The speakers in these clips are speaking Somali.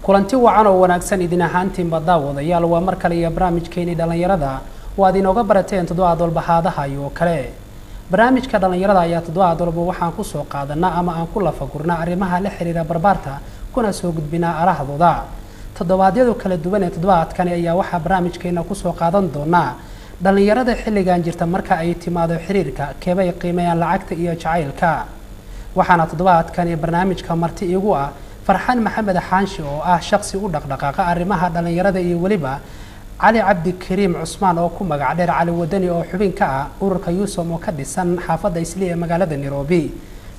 kulanti wacan oo wanaagsan idin ahaantiin baddaawadayaal waa mar kale iyo barnaamijkeeni dhalinyarada waad inooga barateen toddobaad walba haadaha iyo kale barnaamijka dhalinyarada ayaa toddobaad walba waxaan ku soo qaadanaa ama aan ku lafagurnaa arrimaha la xiriira barbaarta kuna soo gudbinaa arahdooda toddobaadyada kala duwan ee toddobaadkani ayaa waxaa barnaamijkeena ku soo qaadan doonaa dhalinyarada xilligan jirta marka ay timaado xiriirka keebay qiimeeyaan lacagta iyo jacaylka waxaana toddobaadkani barnaamijka marti igu ah farxaan maxamed xaanshi oo ah shakhsi u dhaqdhaqaaqa arrimaha dhalinyarada iyo waliba cali cabdi kariim cusmaan oo ku magac dheer cali wadani oo xubin ka ah ururka yuusom oo ka dhisan xaafadda Islii ee magaalada Nairobi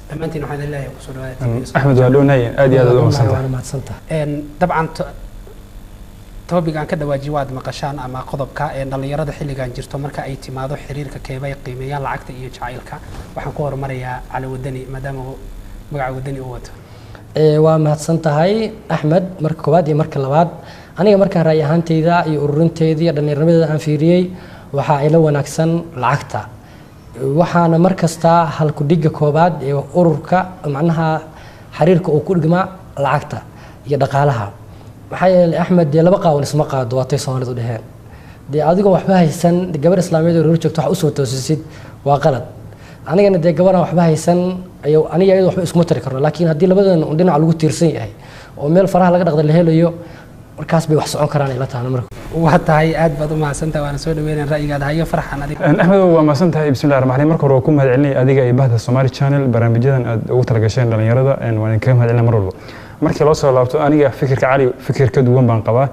dhammaantiin waxaan ilaahay ku soo dhawaatay Axmed waa doonay aad iyo aad u mahadsantahay dabcan topic aan ka dhawaaji waad maqashaan ama qodobka dhalinyarada xilligan jirto marka ay timaado xiriirka keebay qiimeeyaan lacagta iyo jacaylka waxaan ku hormarayaa cali wadani maadaama magaca wadani uu wato waa mahadsantahay Axmed marka koowaad iyo marka labaad aniga markaan raay ahaantayda iyo ururinteedii dhalinyarada aan fiiriyay waxa ay la wanaagsan lacagta waxaana markasta hal ku dhiga koobaad ee ururka macnaha xiriirka uu ku dhigma lacagta iyo dhaqaalaha maxay Axmed laba qawl isma qaado waatay Soomaalidu dhaheen adigoo waxba haysan gabar islaamiyeed oo joogto wax u soo toosisid waa qalad anigana gabar waxba haysan aniga iyadoo waxba isku tari karno laakiin haddii labadan dhinac lagu tiirsan yahay oo meel faraha laga dhaqdo la helayo markaas bay wax socon karaan ila taana marka waa tahay aad baad u mahadsantahay waana soo dhaweynaa ra'yigaada hayo farxan adiga Axmed waa mahadsantahay bismillaahir rahmaanir marka hore ku mahadcelinay adiga iyo bahda Somali Channel barnaamijyadan aad ugu talagasheen dhalinyarada waan ka mahadcelinaa mar walba markii loo soo laabto aniga fikirka cali fikir ka duwan baan qabaa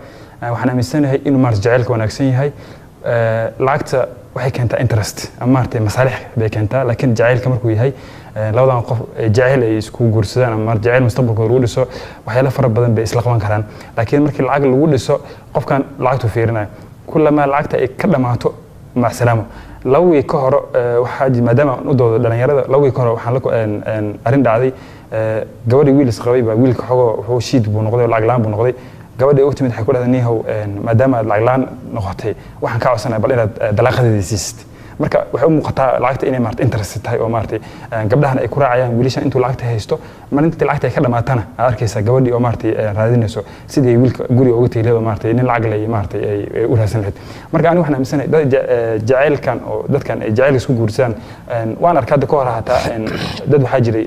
waxaan aaminsanahay inuu maarta jacaylka wanaagsan yahay lacagta waxay keentaa interest ama maarta masaalix bay keentaa laakiin jacaylka markuu yahay labadan qof jacayl ay isku guursadaan ama jacayl mustaqbalkooda lagu dhiso waxyaalo fara badan bay isla qaban karaan laakiin markii lacag lagu dhiso qofkan lacagtu fiirinayo kullama lacagta ay ka dhamaato ma salaamo lawii ka hor waxa maadaama u doodo dhalinyarada lawii ka hor waxaan la arin dhacday gabadhii wiil isqabay baa wiilka xogo wuxuu shiid buu noqday lacag laan buu noqday gabadhii ugu timid waxay ku dhahday nihow maadaama aad lacag laan noqotay waxaan ka codsanayaa bal inaad dalaaqadeedii siisid marka waxay u muuqataa lacagta inay maarta interest tahay oo maarta gabdhahan ay ku raacayaan wiilashan intuu lacagta haysto maalintii lacagta ay ka dhamaatana aad arkaysaa gabadhii oo maarta raadinayso sidii wiilka guriga uga teelay oo maarta nin lacag leh maarta ay u raadsan lahayd marka aniga waxaan aaminsanahay dad jacaylkan oo dadkan ay jacayl isku guursadaan waan arkaa ka hor hataa dad waxaa jiray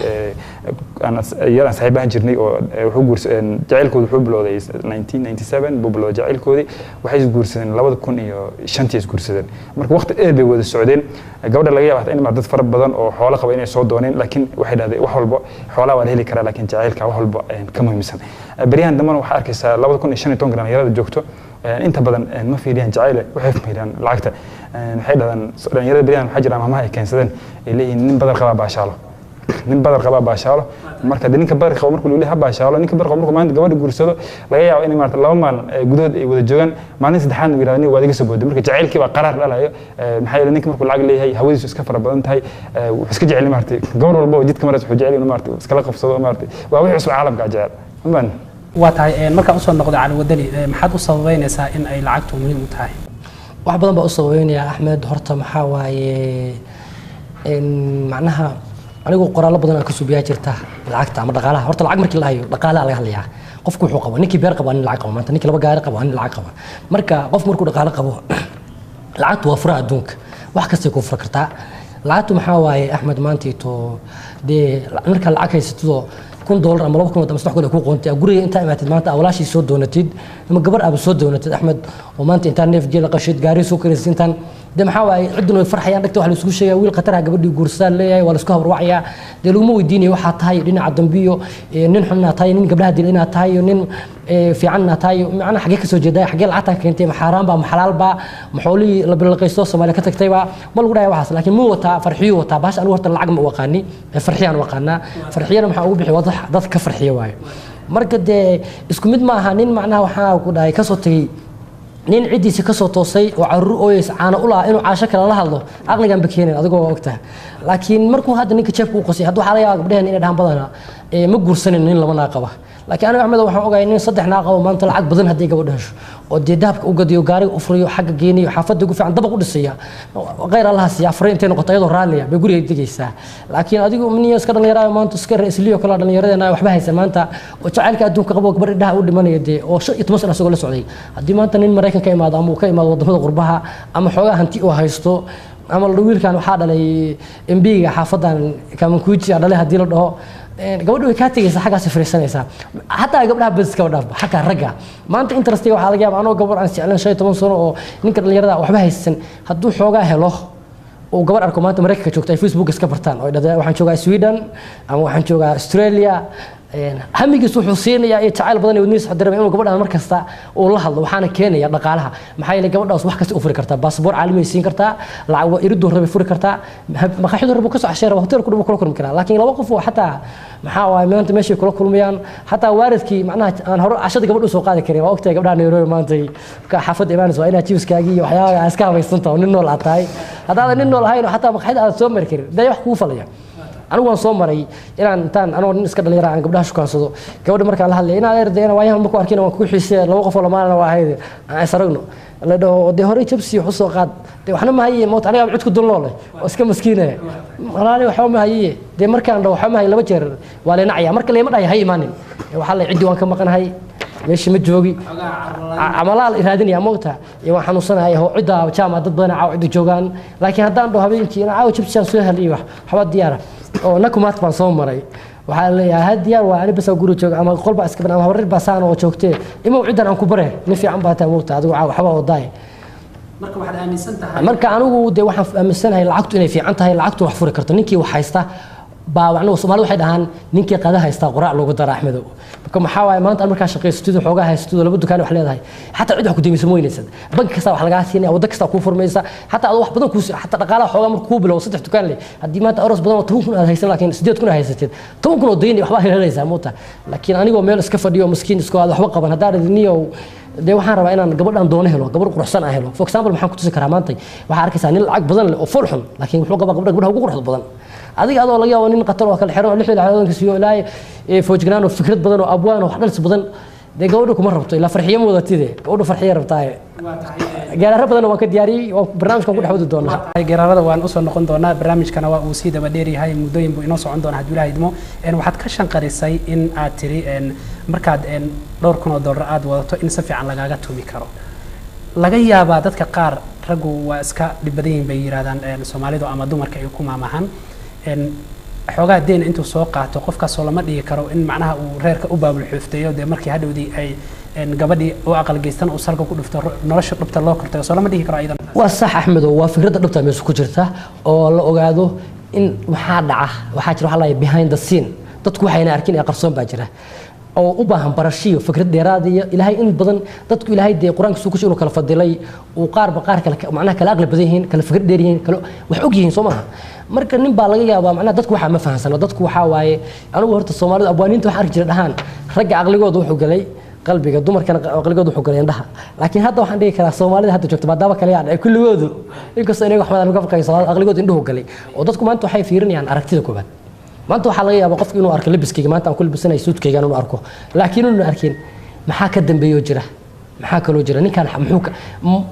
yaraan saaxiibahan jirnay oo wuxuu guursadeen jacaylkooda wuxuu bilowday 1997 buu bilowday jacaylkoodii waxay is guursadeen 2005 is guursadeen marka waqti dheer bay wada socdeen gabadha laga yaabaa in dad fara badan oo xoolo qaba inay soo dooneen laakiin waxay dhahdeen wax walba xoolaha waa la heli karaa laakiin jacaylka wax walba ka muhiimsan bariyahan dambana waxaa arkaysaa 2015 dhalinyarada joogto inta badan ma fiiriyaan jacayl waxay fiiriyaan lacagta waxay dhahdaan dhalinyarada bariyahan waxaa jira maamaha ay keensadeen ay leeyihiin nin badar qaba baashaalo nin badar qaba baashaalo marka ninka badar qaba markuu leeyahay baashaalo ninka badar qaba markuu maanta gabadha guursado laga yaabo in maanta laba maalin gudahood ay wada joogaan maalin saddexaad uu yiraahdo waa iga soo booday marka jacaylkii baa qaraar dhalayo maxay yeelay ninka markuu lacag leeyahay hawadiisu iska fara badan tahay wuxuu iska jecel maartay gabar walba oo jidka maras wuxuu jecel inuu maartay iska la qabsado maartay waa wixii cusub caalamka jecel amaan waa tahay marka u soo noqday cali wadani maxaad u sababeynaysaa in ay lacagtu muhiim u tahay wax badan baa u sababeynaya Axmed horta maxaa waaye macnaha anigu qoraalo badan aan ka suubiyaa jirta lacagta ama dhaqaalaha horta lacag markii la hayo dhaqaalaha laga hadlayaa qofku wuxuu qabo ninkii beer qabo lacag qabo maanta ninkii laba gaari qabo lacag qabo marka qof markuu dhaqaale qabo lacagtu waa furaha adduunka wax kasta ku fura kartaa lacagtu maxaa waaye Axmed maanta ito marka lacag haysato $1 ama $2 ama $3 ku qoonti guriga inta imaatid maanta awlaashii soo doonatid ama gabar aad soo doonatid Axmed oo maanta inta neef geel qashid gaari soo kareysintan maxaa waaye cidna way farxayaan dhagta wax la isku sheegay wiil qatar ah gabadhii guursadaan leeyahay waa la isku habarwacaya laguma weydiinay waxa tahay dhinaca dambiyo nin xunna tahay nin gabdhaha dilina tahay nin fiicanna tahay macna xagee ka soo jeeday xagee lacagta keentay xaraam ba xalaal ba maxooli la bilqaysto Soomaaliya ka tagtay ba ma lagu dhahay waxaas laakiin muu wata farxiyo wata baash anigu horta lacag ma waqaani farxiyaan waqaana farxiyana maxaa ugu bixi wadax dad ka farxiyo waayo marka isku mid ma aha nin macnaha waxa ku dhahay ka soo tagay nin cidiisa ka soo toosay oo carruur ooyis caana u lahaa inuu caasho kale la hadlo aqligan bakeenin adigoo ogtaa laakiin markuu hadda ninka jeebku u qosay hadduu xalay gabdhahan inay dhahan badana ma guursanin nin laba naaqaba laakiin aniga Axmed waxaan ogahay nin saddex naaqabo maanta lacag badan hadii gabadha hesho oo dee dahabka u gadiyo gaariga u furiyo xagga geenayo xaafadda ugu fiican dabaq u dhisaya غير الله سيا فرين intay noqoto iyadoo raaliya bay guriga digaysaa laakiin adigu miniyo iska dhalinyarada maanta iska reesliyo kala dhalinyaradena waxba haysan maanta oo jacaylka adduunka qabo gabar indhaha u dhimanaya dee oo 15 sano asagoo la socday haddii maanta nin Mareykan ka imaado ama uu ka imaado wadamada qurbaha ama xoogaa hanti uu haysto ama wiilkan waxaa dhalay MB-ga xaafadan Kamankuuji dhalay hadii la dhaho gabadhu way ka tagaysaa xaggaas fariisanaysaa hatta gabdhaha bas ka wadhaaf xagga ragga maanta interestiga waxaa laga yaabaa anoo gabar aan jeclaan 15 sano oo ninka dhalinyarada waxba haysan hadduu xoogaa helo oo gabar arko maanta Mareykanka joogta ay Facebook iska bartaan oo dhada waxaan joogaa Sweden ama waxaan joogaa Australia hamigiis wuxuu siinayaa ee jacayl badan oo niis xadiray inuu gabadha mar kasta oo la hadlo waxaana keenaya dhaqaalaha maxaa yeelay gabadhaas wax kasta u furi kartaa baasaboor caalami siin kartaa lacag waa iridu rabay furi kartaa maqaaxidu rabay ka soo casheeray hotel ku kula kulmi karaa laakiin laba qof oo xataa maxaa waay maanta meesha kula kulmayaan xataa waaridkii macnaha aan hore cashada gabadhu soo qaadi karin waa ogtahay gabdhaha Nairobi maanta ka xaafad imaanayso waa inaad jiiskaaga iyo waxyaabaha iska habaysantaa nin nool ataay hadaa nin nool ahayn xataa maqaaxida aad soo mari karin day wax ku falaya anigu waan soo maray inaan intaan anoo nin iska dhalinyaro aan gabdhaha shukaansado gabadha markaan la hadlay inaan erdeena waayahan markuu arkina waan ku xiisay laba qof oo lamaana waa ahayd aan saragno la dhaho de hore jabsi wuxuu soo qaad de waxna ma hayeen moot aniga cid ku dulnoole oo iska maskiinay walaali waxa ma hayeen de markaan dhaho waxa ma hay laba jeer waa leenacaya marka leema dhahay hay imaanin waxa la cidi waan ka maqanahay meeshii ma joogi amalaal iraadinaya moota iyo waxaan xanuunsanahay oo cida jaamacad dad badan caaw cid joogaan laakiin haddaan dhaho habeenkii inaan caaw jabsi aan soo helay waxba diyaar oo nakumaad baan soo maray waxaa leeyahay hadiyaar waa ani bas guri joog ama qolba iska banaan horir baasaan oo joogtay ima ciidan aan ku bare nin fiican baa taa moota adigu waxba oo daay marka waxaad aaminsan tahay marka anigu de waxaan aaminsanahay lacagtu inay fiican tahay lacagtu wax furi karto ninkii wax haysta baa waxna Soomaalidu waxay dhahaan ninkii qada haysta quraac loogu daro Axmedow marka maxaa waay maanta markaa shaqaysto xoogaa haysto laba dukaan wax leedahay hatta cid wax ku deemayso mooyinaysan bank kasta wax laga siinay wada kasta ku furmaysa hatta wax badan ku hatta dhaqaalaha xoogaa markuu ku bilow saddex dukaan leh haddii maanta aroos badan oo 10 kun aad haysan laakiin 8 kun haysated 10 kun oo deyn waxba helaysaa moota laakiin anigoo meel iska fadhiyo miskiin isku aad waxba qaban haddii adiniyo de waxaan rabaa inaan gabadhan doono helo gabar quruxsan ah helo for example maxaan ku tusi karaa maanta waxa arkaysaa nin lacag badan leh oo fulxun laakiin wuxuu qabaa gabadha ugu quruxda badan adiga adoo laga yaabo nin qatar oo kala xiran oo 6 laadoonka siyo ilaa foojgnaan oo fikrad badan oo abwaan oo xadals badan de gabadhu kuma rabto ilaa farxiyo moodatide gabadhu farxiyo rabtaa gaarara badan waan ka diyaariyay oo barnaamijkan ku dhaxwadi doonaa gaararada waan u soo noqon doonaa barnaamijkana waa uu sii daba dheer yahay muddooyin buu inoo socon doonaa haddii Ilaahay idmo waxaad ka shanqarisay in aad tiri markaad dhowr kun oo dollar aad wadato in si fiican lagaaga tumi karo laga yaabaa dadka qaar raggu waa iska dhibadeen bay yiraahdaan Soomaalidu ama dumarka ay ku maamahan xoogaa deen intuu soo qaato qofkaas oo lama dhigi karo in macnaha uu reerka u baabul xuufteeyo de markii hadhowdii ay gabadhii oo aqal geystan oo salka ku dhufto nolosha dhubta loo kortay soo lama dhigi karo aydan waa sax Axmedow waa fikradda dhubta meesha ku jirta oo la ogaado in waxa dhaca waxa jira waxa la behind the scene dadku waxayna arkin ee qarsoon baa jira oo u baahan barashiyo fikrad dheeraad iyo ilaahay in badan dadku ilaahay de quraanka soo ku sheego kala fadilay oo qaarba qaar kale macnaha kala aqli badan yihiin kala fikrad dheer yihiin kala wax og yihiin Soomaaliya marka nin baa laga yaabaa macnaha dadku waxa ma fahansano dadku waxa waaye anigu horta Soomaalidu abwaaniinta waxa arki jira dhahaan ragga aqligooda wuxuu galay qalbiga dumarkana aqligooda wuxuu galay indhaha laakiin hadda waxaan dhigi karaa Soomaalida hadda joogto maadaama kale ay kulligoodu inkastoo inay wax badan uga faqayso aqligooda indhuhu galay oo dadku maanta waxay fiirinayaan aragtida koobaad maanta waxa laga yaabaa qofku inuu arko labiskayga maanta aan ku labisanahay suudkayga inuu arko laakiin inuu arkin maxaa ka dambeeyo jira maxaa kaloo jira ninkan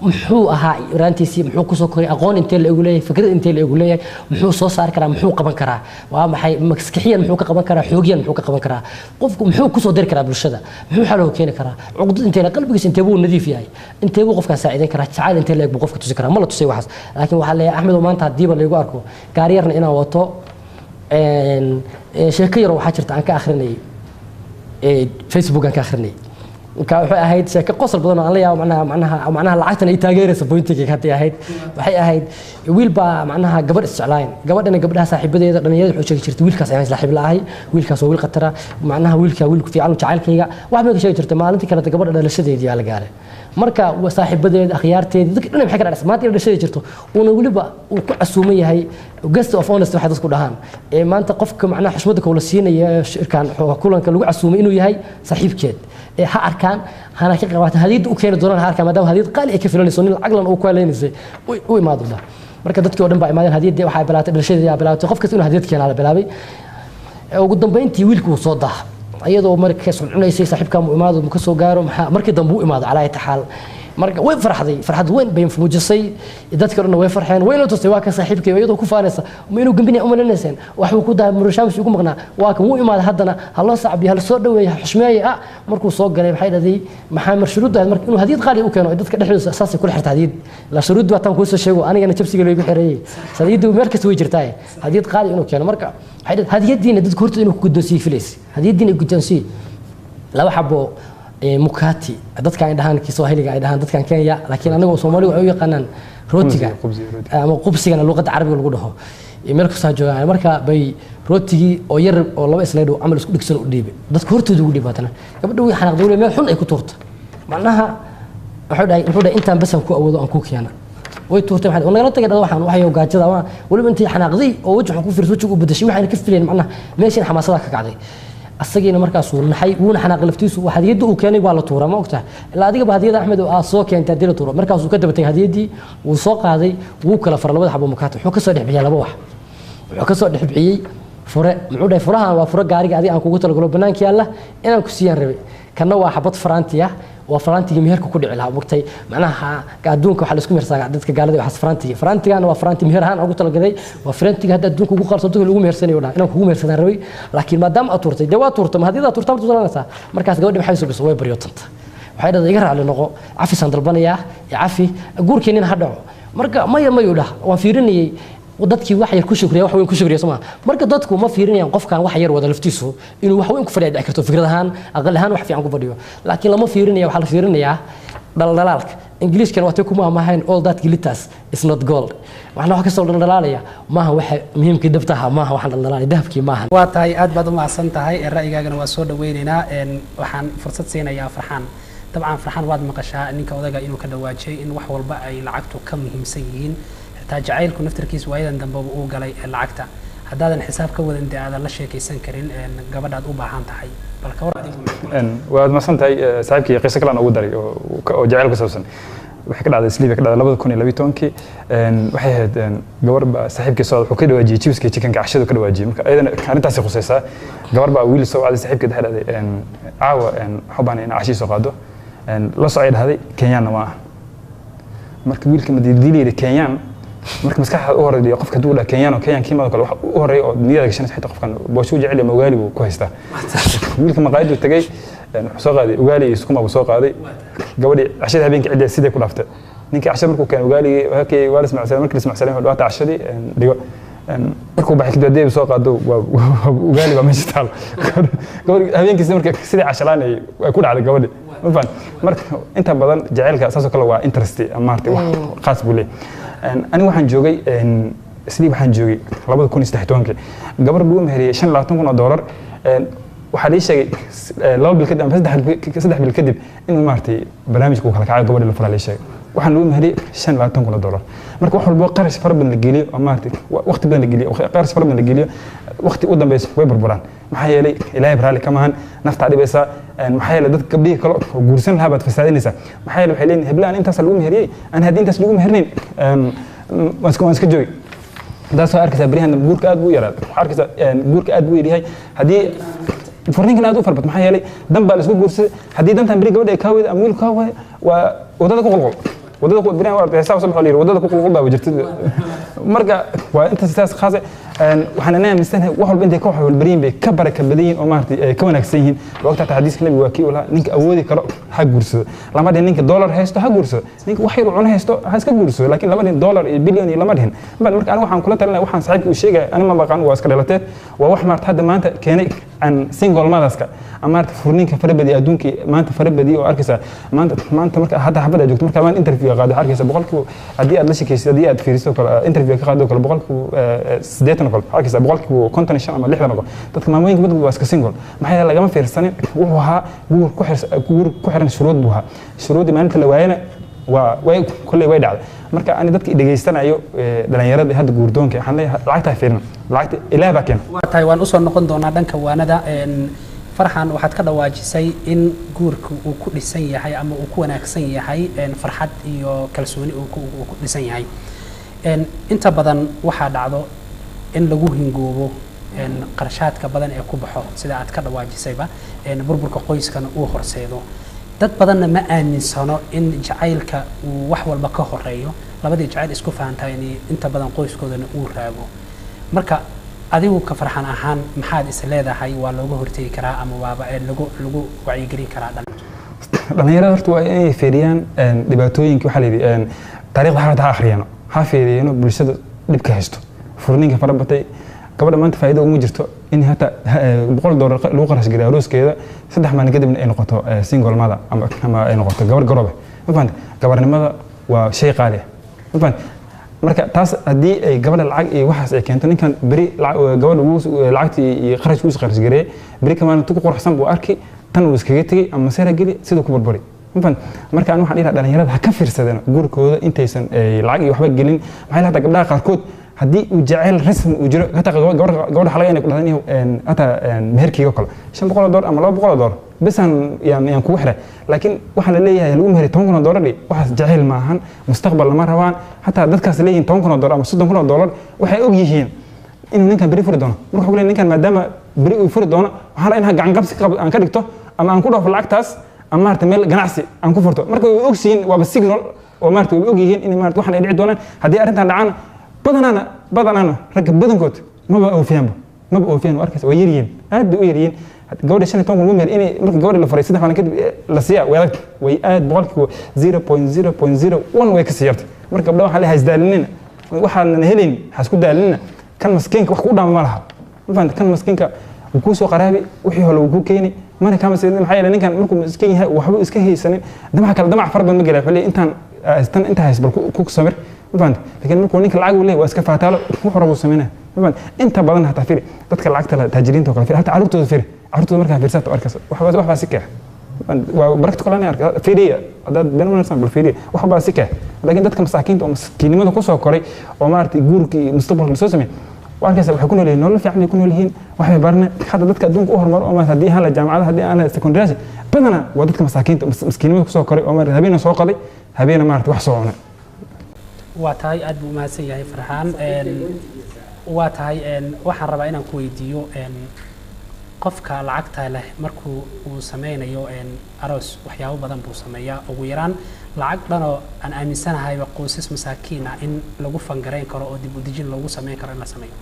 muxuu ahaa raantiisii muxuu ku soo koray aqoon intee la ugu leeyahay fikrad intee la ugu leeyahay muxuu soo saar karaa muxuu qaban karaa waa maxay maskaxiyan muxuu ka qaban karaa xoogiyan muxuu ka qaban karaa qofku muxuu ku soo dir karaa bulshada muxuu xaloo keeni karaa cuqdad intee la qalbigiisa intee buu nadiif yahay intee buu qofka saacideyn karaa jacayl intee la qofka tusi karaa ma la tusay waxaas laakiin waxa leeyahay Axmedow maanta hadii ba la igu arko gaariyarna inaan wato sheeko yar waxaa jirta aan ka akhrinay Facebook aan ka akhrinay ka waxay ahayd sheeko qosol badan oo aan la yaabo macnaha lacagtan ay taageerayso pointiga ka ahayd waxay ahayd wiil baa macnaha gabadh isjeclaan gabadhana gabadhaha saaxiibadeeda dhalinyarada wuxuu sheegi jirtay wiilkaas ayaan saaxiib laahay wiilkaas waa wiil qatara macnaha wiilku fiican jacaylkayga wax ma ka sheegi jirtay maalintii kale gabadha dhalashadeedii yaa la gaaray marka saaxiibadeeda akhyaarteeda dadka dhan maxay ka dhacay maanta dhashada jirto oo waliba uu ku casuuman yahay guest of honest waxa dadku dhahaan maanta qofka macnaha xushmada koola siinaya shirkan kulanka lagu casuumay inuu yahay saaxiibkeed ha arkaan hana ka qabato hadiyad u keenay doonaan ha arkaan maadaama hadiyad qaali ay ka filanayso nin lacaglan uu ku haleynayay u imaado marka dadkii oo dhan baa imaadeen hadiyadii waxa ay bilaatay dhalashadeedii bilaatay qof kasta inuu hadiyad keenaa la bilaabay ugu dambeyntii wiilku soo daa iyadoo markay soo cunaysay saaxiibka mu imaado mu ka soo gaaro maxaa markii dambe uu imaado calaa taxaal marka way farxad weyn bay muujisay dadka dhan way farxeen wayna tusay waa ka saaxiibkay iyadoo ku faanaysa ma inuu gambini umalanaysan wax uu ku daa murashaamish ugu maqnaa waa kan uu imaado haddana hal saabi hal soo dhaweeyo xushmeeyo markuu soo galay maxay dhaday maxaa marshuruudaad marka inuu hadiyad qaali u keeno dadka dhexdooda asaasi ku xirta hadiyad la shuruud baa tan ku soo sheego anigana jabsiga loogu xireeyay hadiyadu markas way jirtaa hadiyad qaali inuu keeno marka waxay dhaday hadiyadiina dadka horta inuu ku guddoonsiyo filis hadiyadiina guddoonsiyo laba xabo mukati dadka ay dhahaan Kiswahiliga ay dhahaan dadkan Kenya laakiin anagu Soomaaliga ay u yaqaanaan rootiga ama qubsigana luqadda Carabiga lagu dhaho meel ka soo joogaan marka bay rootigi oo yar oo laba isleedo amal isku dhigsan u dhiibay dadka hortooda ugu dhiibatana gabadhu way xanaaqday meel xun ay ku tuurto macnaha wuxuu dhahay intaan basan ku awoodo aan ku keena way tuurtay waxa nagala tagay waxaan waxay gaajada waliba intii xanaaqday oo wajiga ku fiirso wajiga u bedeshay waxaan ka filayeen macnaha meeshan xamaasada ka kacday asagina markaas uu naxay wuuna xanaaq laftiisu waxa hadiyada uu keenay waa la tuura ma ogtahay ilaa adiga ba hadiyada Axmed oo soo keentay dil tuura markaas uu ka dabatay hadiyadii uu soo qaaday wuu kala far labada xabo mukaata wuxuu ka soo dhixbiyay laba wax wuxuu ka soo dhixbiyay fure muxuu dhahay furahan waa fure gaariga adiga aan kugu talagalo banaanka yaala inaan ku siiyaan rabay kana waa xabad farantiya waa farantiga meherka ku dhici lahaa waqtay macnaha adduunka waxa la isku mehersadaa dadka gaalada waxa farantigana waa faranti meher ahaan ugu talagaday waa farantiga hadda adduunka ugu qarso dadka lagu mehersanayo dhahay inaan kugu mehersadaan rabay laakiin maadaama aad turtay dawaa turtay ma hadii aad turtay tuulanaysaa markaas gabadha waxay soo bisay way baryotanta waxay dhaday iga raali noqo cafi san dalbanaya cafi guurkeenina ha dhaco marka maya dhaha waan fiirinayay dadkii wax yar ku shukriya wax weyn ku shukriya Soomaa marka dadku ma fiirinayaan qofkan wax yar wada laftiisu inuu wax weyn ku fadhiyo dhici karto fikrad ahaan aqal ahaan wax fiican ku fadhiyo laakiin lama fiirinayo waxa la fiirinayaa daldalaalka ingiriiskana waa kuma amahayn all that glitters is not gold waxna wax ka soo daldalaalaya maaha waxa muhiimka dabtaha maaha wax daldalaalay dahabkii maaha waa tahay aad baad u mahadsan tahay ra'yigaagana waa soo dhaweynaynaa waxaan fursad siinayaa Farxaan dabcan Farxaan waad maqashaa ninka odaga inuu ka dhawaajay in wax walba ay lacagtu ka muhiimsan yihiin jacaylku naftarkiisa waayadan dambe uu galay lacagta haddaadan xisaab ka wadan aadan la sheekaysan karin gabadhaad u baahan tahay balka war adigu waad masan tahay saaxiibkii qiso kale aan ugu daray oo jacayl ku saabsan waxay ka dhacday Sleeve ka dhacday 2012 waxay ahayd gabar ba saaxiibkii soo wuxuu ka dhawaajiyay chipska chickenka cashada ka dhawaajiyay marka ayadana arintaas khusaysa gabar ba wiil soo wacday saaxiibkeed dhahday caawa xubaan in cashi soo qaado la soo ay dhahday Kenyan ma marka wiilka madiidilay Kenyan marka maskaxda u horeeyay qofka duula Kenyan oo Kenyan kiimada kale wax u horeeyay oo niyada gashan xitaa qofkan booshu jecel ma ugaali buu ku haystaa wiilka maqaayadu tagay soo qaaday ugaali isku ma soo qaaday gabadhi cashada habeenkii cidda sidee ku dhaftay ninka cashada markuu keen ugaali hakay waa isma salaam markii isma salaam waa cashadii dhigo markuu baxay kadib deeb soo qaado ugaali ba meesha taal gabadhi habeenkii markii sidii cashalaanay ku dhacday gabadhi ma marka inta badan jacaylka asaas kale waa interest amaartay wax qaas buu leeyahay أنا واحد جوجي سليب واحد جوجي لابد يكون يستحتونك قبل بقوم هري عشان لا تكون $1 وحالي شيء لو بالكذب بس ده بالكذب إنه مارتي برنامج كوك على قبل اللي فرع لي شيء واحد بقوم هري عشان لا تكون $1 مركب واحد بقى قارس فرق بين الجيلي ومارتي وقت بين الجيلي قارس فرق بين الجيلي وقت قدام بس ويبر بران محيلي إلهي برالي كمان نفط عليه بس محيلي ضد قبليه كلا وجورسين هبت في السعودية نسا محيلي وحيلين هبلان أنت سلوم هري أنا هدين تسلوم هرنين واسكو جوي ده سؤال كذا بريهن جورك أدبو يرى حركة جورك أدبو يري هاي هدي فرنين كنا أدو فربت محيلي دم بالسوق جورس هدي دم تمبري جودة كاوي أمويل كاوي وده كقول وده بريهن ورد حساب صبح لير وده كقول بقى وجرت مرجع وأنت ساس خاصة وحنا نعم نستنى واحد بنتي كوح والبريم بكبر كبدين ومارتي كونك سين وقت تحديث النبي وكي ولا نيك أودي كلا حق جورس لما ده نيك $1 هيستو حق جورس نيك واحد وعنا هيستو هيسك جورس لكن لما ده $1 بليون لما دهن بعد مرك أنا وحنا كلنا ترى وحنا صعب وشيء أنا ما بقى واسكر لتات وواحد مرت حد ما أنت كأنك عن سينجل ما دسك أمارت فرنين كفرب بدي أدونك ما أنت فرب بدي وأركسا ما أنت مرك هذا حبل جوك مرك كمان انترفيو قاعد أركسا بقولك أدي أدلش كيس أدي أد في ريستو انترفيو قاعد أقول بقولك سديتنا قول أركسا بقولك كنت نشأ ما لحظة نقول تذكر ما وين بدو واسك سينجل ما هي لقى ما في السنة وها جور كحر شروط بها شروط ما أنت لو هنا وكل واحد على مركا أنا دتك إذا جيستنا أيو دلنا هذا جوردون كي حنا لعتها فينا لعت إله بكين تايوان أصلا نقول دونا دنك وانا دا فرحان واحد كذا واجسي إن جورك وكل سنة هاي أما وكونك سنة هاي فرحت يو كلسوني وكل سنة هاي أنت بدن واحد عضو إن لجوه نجوبه qarashaadka badan ee ku baxo sida aad ka dhawaajisayba burburka qoyskana uu horseedo dad badanna ma aaminsano in jacaylka uu wax walba ka horeeyo labadii jacayl isku fahantahay inta badan qoyskoodana uu raago marka adigu ka farxan ahaan maxaad is leedahay waa looga hortegi karaa ama waaba lagu wacyigelin karaa dhalinyarada horta waa inay fiiriyaan dhibaatooyinka waxaa layidhi taariikhda ha akhriyano ha fiiriyano bulshada dhibka haysto furniinka fara batay gabadha maanta faa'iido uma jirto in hata $100 lagu qarash geliyo arooskeeda 3 maalin kadibna ay noqoto single mother ama ay noqoto gabar garobe ma fahanta gabarnimada waa shay qaali ah ma fahanta marka taas haddii ay gabadha lacag iyo waxaas ay keento ninkan beri gabadha lacagtii iyo qarashku is qarash gareeyay beri kamaan tu ku qorxsan buu arkay tan uu iskaga tagay ama sara geli sida ku burburi ma fahanta marka aan waxaan dhiraa dhalinyarada ha ka fiirsadeen guurkooda intaysan lacag iyo waxba gelin maxay lahada gabdhaha qaarkood haddii uu jacayl rasmi uu jiro hata gabadha xalaga inay ku dhahdan hata meherkiiga kale $500 ama $200 bisan yaan kugu xiray laakiin waxa la leeyahay lagu meheray $10,000 waxaas jacayl ma ahan mustaqbal lama rabaan hata dadkaas leeyihiin $10,000 ama $30,000 waxay og yihiin in ninkan beri furi doono marka wuxuu leeyahay ninkan maadaama beri uu furi doono waxaan la inaha gacan qabsi aan ka dhigto ama aan ku dhaafo lacagtaas ama maarta meel ganacsi aan ku furto marka way ogsiin waaba signal oo maarta way og yihiin in maarta waxaan ay dhici doonaan haddii arrintan dhacaan badanana ragga badankood maba oofiyaan arkaysa way yaryihiin aad bay u yaryihiin gabadha 15 kun meher inay marka gabadha la faray 3 maalin kadib la siiya way aad boqolkiiba 0.0.01 way ka siiyartay marka gabdhaha waxa la haysdaalinina waxaan helayn hasku daalinina kan maskiinka wax ku dhaama ma laha ma fahanta kan maskiinka uu ku soo qaraabi wixii hore uu ku keenay mana kama sidii maxay yeelan ninkan markuu maskiin yahay waxba iska haysanin damac farban ma galaa xilli inta haysbal ku samir فهمت لكن مركو نينك العقل ليه واسكا فاتالو وحربو سمينه فهمت انت بدن حتى فيري dadka lacagta taajiriinta oo kale fiir hata carruurtooda fiir carruurtooda markaa fiirsato arkaas waxba si kaax waa barakto kale arka fiiriya dad been wanaagsan bal fiiriya waxba si kaax laakiin dadka masaakiinta oo maskiinimada ku soo koray oo maartay guurkii mustaqbalka soo sameeyay warkaas waxay ku noolyihiin nolol fiican ay ku noolyihiin waxay barna hadda dadka adduunka u horumar oo haddii hala jaamacada haddii aan secondary badana waa dadka masaakiinta maskiinimada ku soo koray oo maartay habeena soo qaday habeena maartay wax soo cunay waa tahay aad buu mahadsan yahay farxaan waa tahay waxaan rabaa inaan ku weydiiyo qofka lacagta leh markuu uu sameynayo aroos waxyaabo badan buu sameeyaa ugu yaraan lacag dhan oo aan aaminsanahay qoysas masaakiin ah in lagu fangareyn karo oo dib u dejin lagu sameyn karo in la sameeyo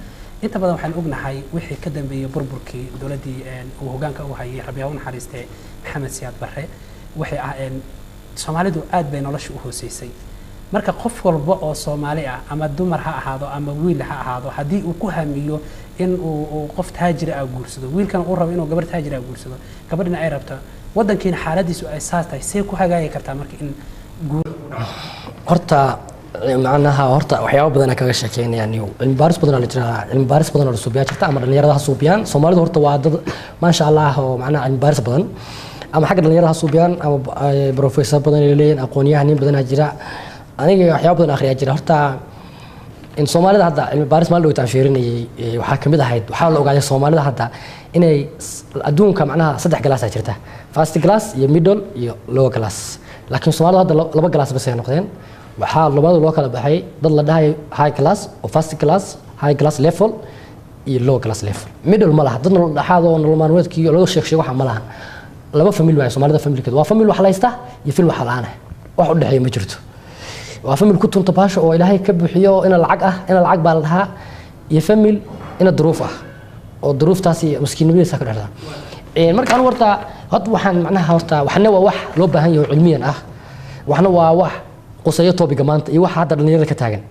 inta badan waxaan ognahay wixii ka dambeeyay burburkii dowladdii uu hoggaanka u hayay Rabiic naxariiste Maxamed Siyaad Barre waxay Soomaalidu aad bay nolosha u hooseysay marka qof walba oo Soomaali ah ama dumar ha ahaado ama wiil ha ahaado hadii uu ku hamiyo in uu qof taajir ah guursado wiilkan uu rabo inuu gabar taajir ah guursado gabadhina ay rabto wadankiina xaaladiisu ay saastay see ku hagaagi kartaa marka in horta macnaha horta waxyaabo badan kaga sheekeynayaan cilmi baaris badan la jiraa cilmi baaris badan oo suubiya jirta ama dhalinyarada suubiyaan Soomaalidu horta waa dad ma sha Allah oo macnaha cilmi baaris badan ama xagga dhalinyarada suubiyaan ama professor badan leeyahay aqoon-yahanin badan jira aniga waxyaabo badan akhriya jira horta in Soomaalida hadda cilmi baaris maal dhow taashirinayay waxa kamid ahayd waxa la ogaaday Soomaalida hadda inay adduunka macnaha 3 class jirta first class iyo middle iyo low class laakiin Soomaalida hadda 2 class bas ay noqdeen waxa labada loo kala baxay dad la dhahay high class oo first class high class level iyo low class level middle ma laha dad dhaxaad oo nolol maalmeedkii loo sheegay waxa ma laha laba family way Soomaalida family-keed waa family wax la haysta iyo family wax la'aan ah wax u dhaxay ma jirto waa family ku tunta baasho oo Ilaahay ka bixiyo in lacag baa la dhahaa iyo family in duruuf ah oo duruuftaasi miskiinimadiisa ka dhalada marka aan warta waxaan macnaha horta waxna waa wax loo baahan yahay cilmiyan ah waxna waa wax qosayo topiga maanta iyo waxa hadda dhalinyarada ka taagan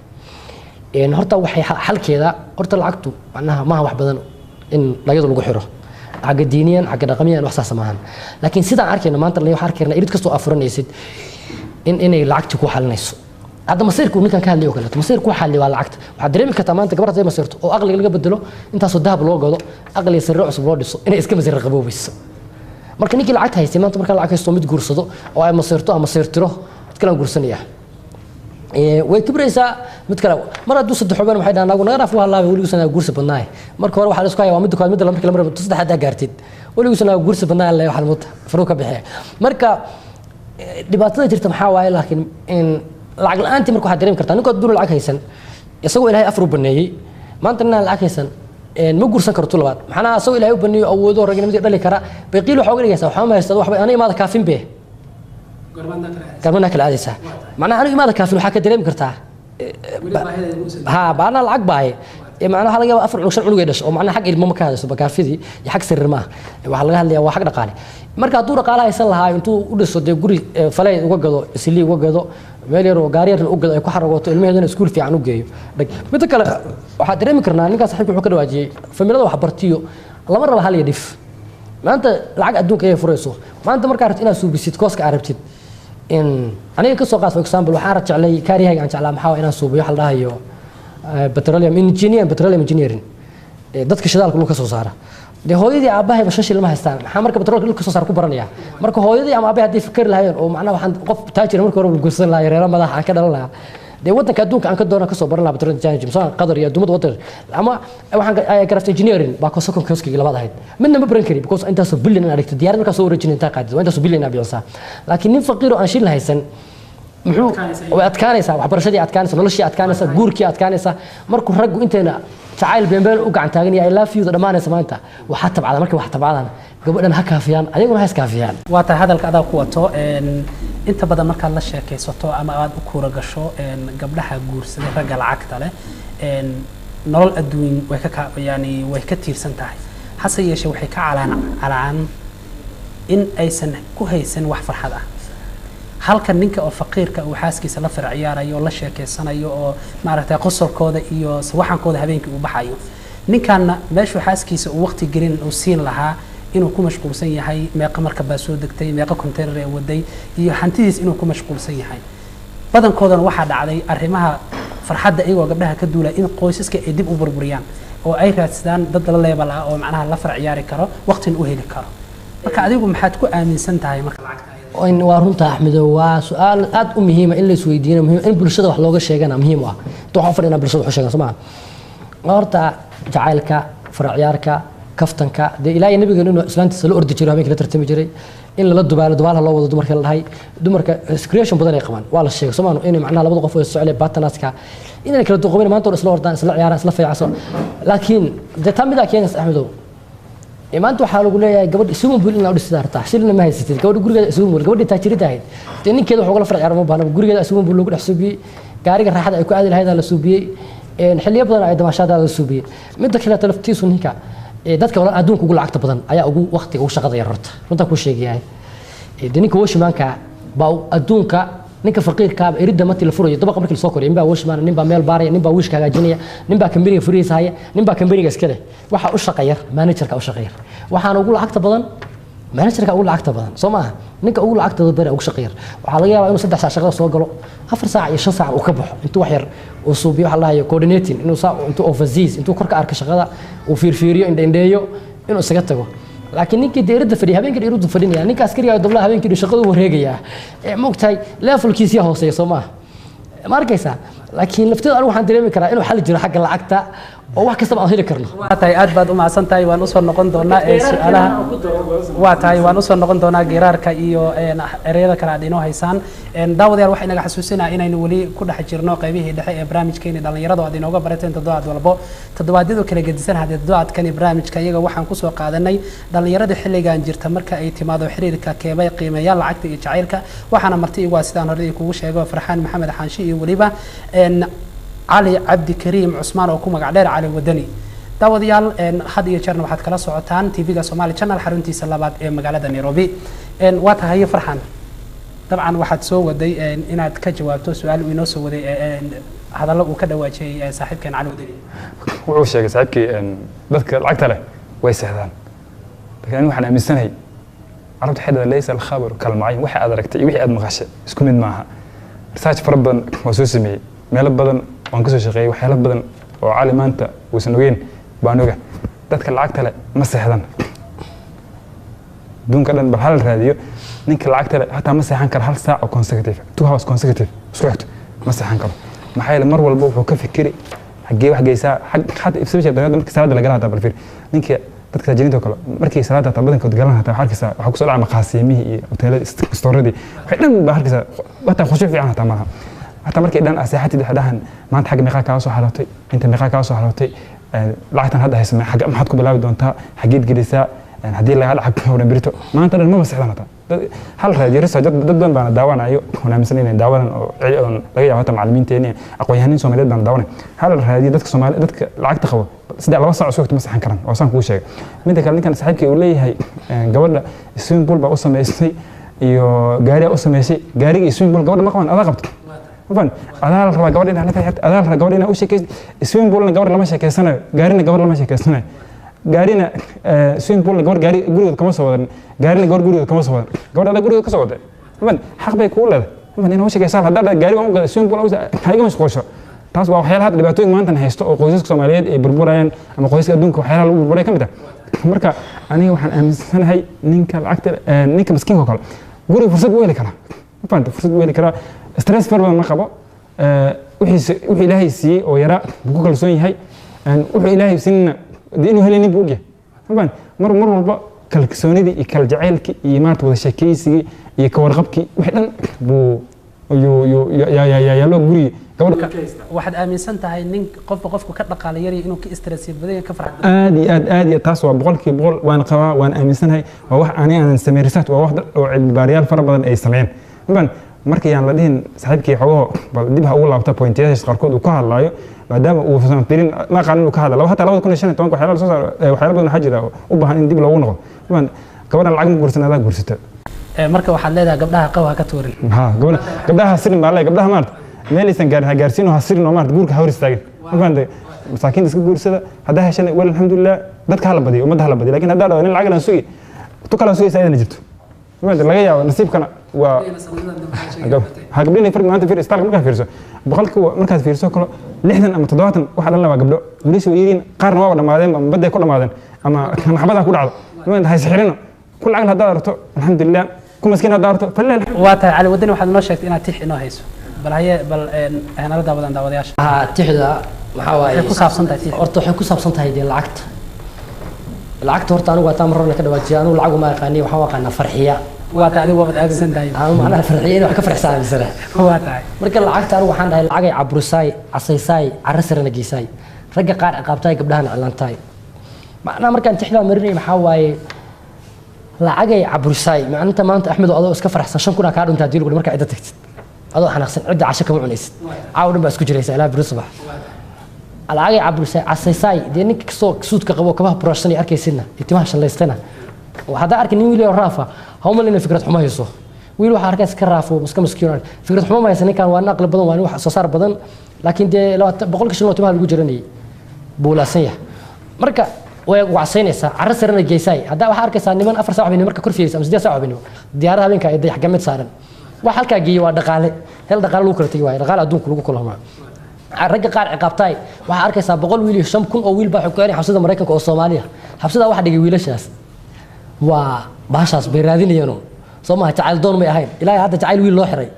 horta waxay xalkeeda horta lacagtu macnaha ma wax badan in lagada lagu xiro aga diiniyan aga dhaqamiyan wax saas maahan laakiin sidaan arkayna maanta waxaan arkaynaa irid kasto afuranaysid inay lacagtu ku xalinayso هذا مصيرك ونكان كان ليه وكلته مصيرك وحال اللي لعقت وحد دريمك كمان تقبرت زي مصيرته واغلى اللي بدله انت صدها بالوقت اغلى يسرع عصب لودس ان اسك مزير قبو بس marka ninkii lacag haystay maanta marka lacag haysto mid guursado oo ay masiirto ama masiirtiro mid kale guursanaya way kibraysaa mid kale mar hadduu saddex xubin waxay dhahaan anagu naga dhaaf waa laabe weligiisana guursi badnaay marka hore waxaa la isku hayaa waa mid koowaad mid markii la maray saddex hadda gaartid weligiisana guursi badnaay la waxa mud faruuka bixiya marka dhibaatada jirta maxaa waaye laakiin in lacag la'aantii marka waxa dareemi kartaa ninkood dul lacag haysan isagoo Ilaahay afru baneeyay maanta inaan lacag haysan ما guursan karto labaad maxana asoo ilaahay u baniyo awoodo ragnimada dhali kara bayqiil waxa uga dhigaysa waxa ma haystaa waxba aniga maada kaafin be garmana kala aadaysa macna aniga maada kaafin waxa ka dareemi kartaa ha baana lacag baahay macna waxa laga yaabaa afar cunug shan cunug ay dhasho oo macna xaq ilmo ma ka hadayso bakaafidii iyo xaq sirr ma waxa laga hadlayaa waa xaq dhaqaale marka hadduu dhaqaalaha aysan lahaa intuu u dhiso dee guri falay uga gado islii uga gado meel yar oo gaari yar u gado ay ku xaragoto ilmaheedana iskuul fiican u geeyo mid kale waxa dareemi karnaa ninkaas saxiibku wuxuu ka dhawaajiyay familada wax bartiyo lama raba hal yadif maanta lacag adduunka ay furayso maanta markaa rabtid inaad suubisid kooska arabtid in aniga ka soo qaad for example waxaan jeclay kaariyahayga aan jeclaa maxaa inaan suubiyo hal dhahayo petroleum engineering dadka shidaalka lagu ka soo saara de hooyadii aabahay ba shashil ma haystaan maxaa marka petroolka dhulka soo saar ku baranaya marka hooyadii ama aabahay hadii fikir lahaayeen oo macnaha waxaan qof taajir marka hore gursan lahaa reero madax aan ka dhalan lahaa de wadanka adduunka aan ka doona ka soo baran lahaa petroleum engineering soo qadar iyo dumad wadan ama waxaan craft engineering ba ko sokon kioskiga labaad ahayd midna ma baran kari because intaas billion aan dhigtay diyaarad marka soo wareejin inta qaadid waa intaas billion aan bixisa laakiin nin faqiir oo aan shil haysan muxuu way adkaanaysaa waxbarashadii adkaanaysaa noloshii adkaanaysaa guurkii adkaanaysaa markuu raggu inteena jacayl beenbeen u gacan taagan yahay I love you dhamaanaysa maanta waxa tabcada markii wax tabcadan gabadhan ha kaafiyaan ayaguna ha iskaafiyaan waa tahay hadalka adaa ku wato inta badan markaad la sheekaysato ama aad u kuura gasho gabdhaha guursaday ragga lacagta leh nolol adduun way ka tiirsan tahay hase yeeshee waxay ka calaan in aysan ku haysan wax farxad ah halka ninka oo faqiirka uu xaaskiisa la farciyaarayo oo la sheekeysanayo oo maaragtay qosolkooda iyo waxankooda habeenkii uu baxayo ninkanna meeshuu xaaskiisa uu waqti gelin uu siin lahaa inuu ku mashquulsan yahay meeqa marka baa soo degtay meeqa container ee waday iyo hantidiis inuu ku mashquulsan yahay badankoodana waxaa dhacday arrimaha farxadda iyagoo gabdhaha ka duula in qoysaska ay dib u burburiyaan oo ay raadsadaan dad la leebal ah oo macnaha la farciyaari karo waqtina u heli karo marka adigu maxaad ku aaminsan tahay marka lacagta waa runta axmedo waa su'aal aad u muhiima in la isweydiino muhiim in bulshada wax looga sheegana muhiim ah inta waxaan fadhinaa bulshada wax sheegan somaa horta jacaylka farciyaarka kaftanka dee ilaahay nabigeena inuu islaantiisa la ordi jiray habeenkii la tartami jiray in la dubaalaha loo wado dumarka la dhahay dumarka creation badan ay qabaan waa la sheegay somaanu in macnaha labada qof oo socday partnerska inay kala duqoobeen maanta oo isla ordaan isla ciyaaraan isla feecaso laakiin dee taa mida keenaysa axmedo maanta waxaa lagu leeyahay gabadh isugu bul in la dhisi daartaa shilna ma haysatid gabadh gurigeeda isugu bul gabadh taajirida ahayd tii ninkeeda wuxuu la farciyaar ma baahna gurigeeda isugu bul lagu dhex suubiyay gaariga raaxada ay ku aadi lahayd la suubiyay xilliyo badan ay damaashada la suubiyay mid kale talaftiisu ninka dadka wala adduunka ugu lacagta badan ayaa ugu waqti ugu shaqada yar horta runta ku sheegayay ninka washmaanka baa adduunka ninka faqiirka ah iridda markii la furayo dabaqa markii la soo koriyo ninba washmaan ninba meel baaraya ninba wiishka hagaajinaya ninba kambaniga furiisa haya ninba kambaniga iska leh waxa u shaqeeyay managerka u shaqeeyay waxaan ugu lacagta badan managerka ugu lacagta badan soo maaha ninka ugu lacagta badan ugu shaqeeyay waxa laga yaabaa inuu 3 saac shaqada soo galo 4 saac iyo 5 saac uu ka baxo intuu wax yar uu suubiyo waxa la hayo coordinating inuu intuu overseas intuu korka arka shaqada uu fiirfiiriyo indheeyo inuu isaga tago laakiin ninkii deerada fadhiya habeenkii deeradu fadhinaya ninka askariga dablaha habeenkii shaqadu wareegaya moogtay levelkiisa hooseeyo Soomaa ma arkaysa laakiin lafteeda anigu waxaan dareemi karaa inuu xal jiro xagga lacagta oo wax kasta aan heli karno waa tahay aad baad u macsan tahay waan u soo noqon doonaa su'aalaha waa tahay waan u soo noqon doonaa geeraarka iyo ereyada kala aad inoo haysaan daawadayaal waxay naga xasuusinaa inaynu wali ku dhex jirno qaybihii dhexe ee barnaamijkeena dhalinyarada aad inooga barateen toddobaadyada kala gedisan hadii toddobaadkani barnaamijka iyaga waxaan ku soo qaadanay dhalinyarada xilligan jirta marka ay timaado xiriirka keebay qiimeeyaan lacagta iyo jacaylka waxaana marti igu sidaan hore kugu sheego Farxaan Maxamed Xaanshi iyo waliba علي عبد كريم عثمان oo ku magac dheer cali wadani daawadayaal had iyo jeerna waxaad kala socotaan TV-ga Somali Channel xaruntiisa labaad ee magaalada Nairobi waa tahay Farxaan dabcan waxaad soo waday inaad ka jawaabto su'aal uu inoo soo waday hadallo uu ka dhawaajiyay saaxiibkeen cali wadani wuxuu sheegay saaxiibkii dadka lacagta leh way seexdaan laakiin waxaan aaminsanahay carabta xidada laysa al-khabar kalmaayin waxa aad aragtay wixii aad maqashay isku mid maaha research fara badan oo soo sameeyay meelo badan waan ka soo shaqeeyay waxyaalo badan oo cali maanta uusan ogeyn baan oga dadka lacagta leh ma seexdan dunka dhan bal hal raadiyo ninka lacagta leh hataa ma seexan karo hal saac oo consecutive 2 hours consecutive isku xigto ma seexan karo maxaa yeelay mar walba wuxuu ka fikiri xagee wax geysaa xad ifsabisha dagaalada markii salaada la galaa bal fiir ninka dadka tajiriinta kale markii salaada ta badankood galan hataa harkiisa waxa ku soo dhacay maqaasimihi iyo hoteelada storeedii waxay dhan ba harkiisa wata khushuuc fiican hataa markii dhan asaxatii dhahan maanta xag meeqa ka soo xarootay inta meeqa ka soo xarootay lacagtan hadda haysan maxaad ku bilaabi doontaa xageed gelisaa haddii laga lacag ka horan birito maanta dhan maba sexdan hata hal raadiyo research dad badan baan daawanayo waxaan aaminsan inay daawadan oo laga yaabo hata macallimiinteena aqoon-yahanin Soomaaliyeed baan daawanay hal raadiyo dadka Soomaaliyeed dadka lacagta qabo saddex laba saac soo ma saxan karaan oo saan kuu sheegay midda kale ninkan saaxiibkii uu leeyahay gabadha swimming pool baa u sameysay iyo gaari u sameysay gaariga swimming pool gabadha ma qaban adaa qabto faan adaa la rabaa gabadha inay la tahay adaa la rabaa gabadha inay u sheekayso swimming pool gabadha lama sheekaysanayo gaarina gabadha lama sheekaysanayo gaarina swimming pool gabadha gaari gurigeeda kama soo wadan gaarina gabadha gurigeeda kama soo wadan gabadha gurigeeda ka soo waday faan xaq bay ku leedahay faan inay u sheekaysaa hadda gaariga u gado swimming pool hayga mashquulsho taas waa waxyaalaha dhibaatooyin maanta haysto oo qoysaska Soomaaliyeed ay burburayaan ama qoysaska adduunka waxyaalaha lagu burburay kamid ah marka aniga waxaan aaminsanahay ninka lacagta ninka miskiinka kale guriga fursad u heli kara faan fursad u heli kara stress far badan ma qabo wixii Ilaahay siiyay oo yara ku kalsoon yahay wuxuu Ilaahay siinna inuu helin buu ogyahay faan mar walba kalsoonidii iyo kal jaceylkii iyo maarta wada sheekaysigii iyo ka warqabkii wixii dhan buu ya loo guriga gabadha waxaad aaminsan tahay nin qofku ka dhaqaale yar inuu ka stress badan ka farxad aad iyo taas waa boqolkiiba boqol waan qabaa waan aaminsanahay waa wax aan sameeyay research waa wax oo cilmi baariyaal fara badan ay sameeyeen faan markii aan la dhihin saaxiibkii xogo bal dib ha ugu laabta pointyada qarkood uu ka hadlaayo maadaama uu fasan firin ma qaanin uu ka hadlaa hatta 2015 waxyaalo soo saar waxyaalo badan waxa jira u baahan in dib loogu noqdo faan gabadhan lacag ma guursanada guursata marka waxaad leedahay gabdhaha qawa ka tuurin gabdhaha sirin baa gabdhaha maarta meel aysan gaarsiin oo sirin oo maarta guurka hawr istaagin faan masaakiin iska guursada hadda heshan wal alxamdulillah dadka hala badiyo umada hala badiyo laakiin hadda dhaw in lacag la sugi tu kala sugi saydan jirto faan laga yaabo nasiibkana waa gabdhaha farq maanta fiir istaag markaa fiirso boqolkiiba markaad fiirso kale 60 ama 70 waxa dhan la gabdho wiilashu yihiin qaarna waa dhamaadeen ama baday ku dhamaadeen ama maxbada ku dhacdo faan hay sixirino kul lacag hadda arto alxamdulillah kuma iskiin hadda arto falal waa tahay cali wadani waxaad noo sheegtay inaad tix inoo hayso bal aanala daawadan daawadayaasha tixda maxaa waaye ku saabsan tahay tix horta waxay ku saabsan tahay lacagta horta anigu waa taa marna ka dhawaajiya anigu lacag ma yaqaaniyo waxaan aqaanaa farxiya waa tahay adigu waad aaminsan tahay macnaha farxiya wax ka farxsan amisana waa tahay marka lacagta anigu waxaan dhahay lacagay cabrusaay casaysay carasarana geysay ragga qaar ciqaabtay gabdhahan cilaantay macnaha markaan tixda marinay maxaa waaye lacagay cabrusaay macnaha maanta Axmed adoo iska farxsan 5,000 ka dhuntaa diil marka cid tagtid adoo xanaaqsan cid casho kama cunaysid caawdhan baa isku jiraysa ilaa bir subax lacagay cabrusaay casaysay ninka kasoo suudka qabo kabaha brushsan arkaysidna itimaha shalaystana وهذا أركن ويلي رافا هم اللي فكرة حما يسوه ويلو حركة كرافو بس كمسكين فكرة حما ما يسني كان وانا أقل بدن وانا صار بدن لكن ده لو بقولك شنو تبغى الوجرني بولاسية مركا وعسيني سا عرسرنا جيساي هذا حركة سان من أفر ساعة بيني مركا كرفي سامس دي ساعة بيني ديارها بينك يدي حكمت صارن وحالك جي ودقالة هل دقالة لوكرتي واي دقالة دون كلهم الرجال قاعد عقابتاي وحركة سا بقول ويلي شام كون أو ويل بحكاري حفصة مريكا كأو الصومالية حفصة واحد يجي ويلشاس وباشاس بيرادين ينو صوما تعال دون ما يهين إلى هذا تعال ويل لوحري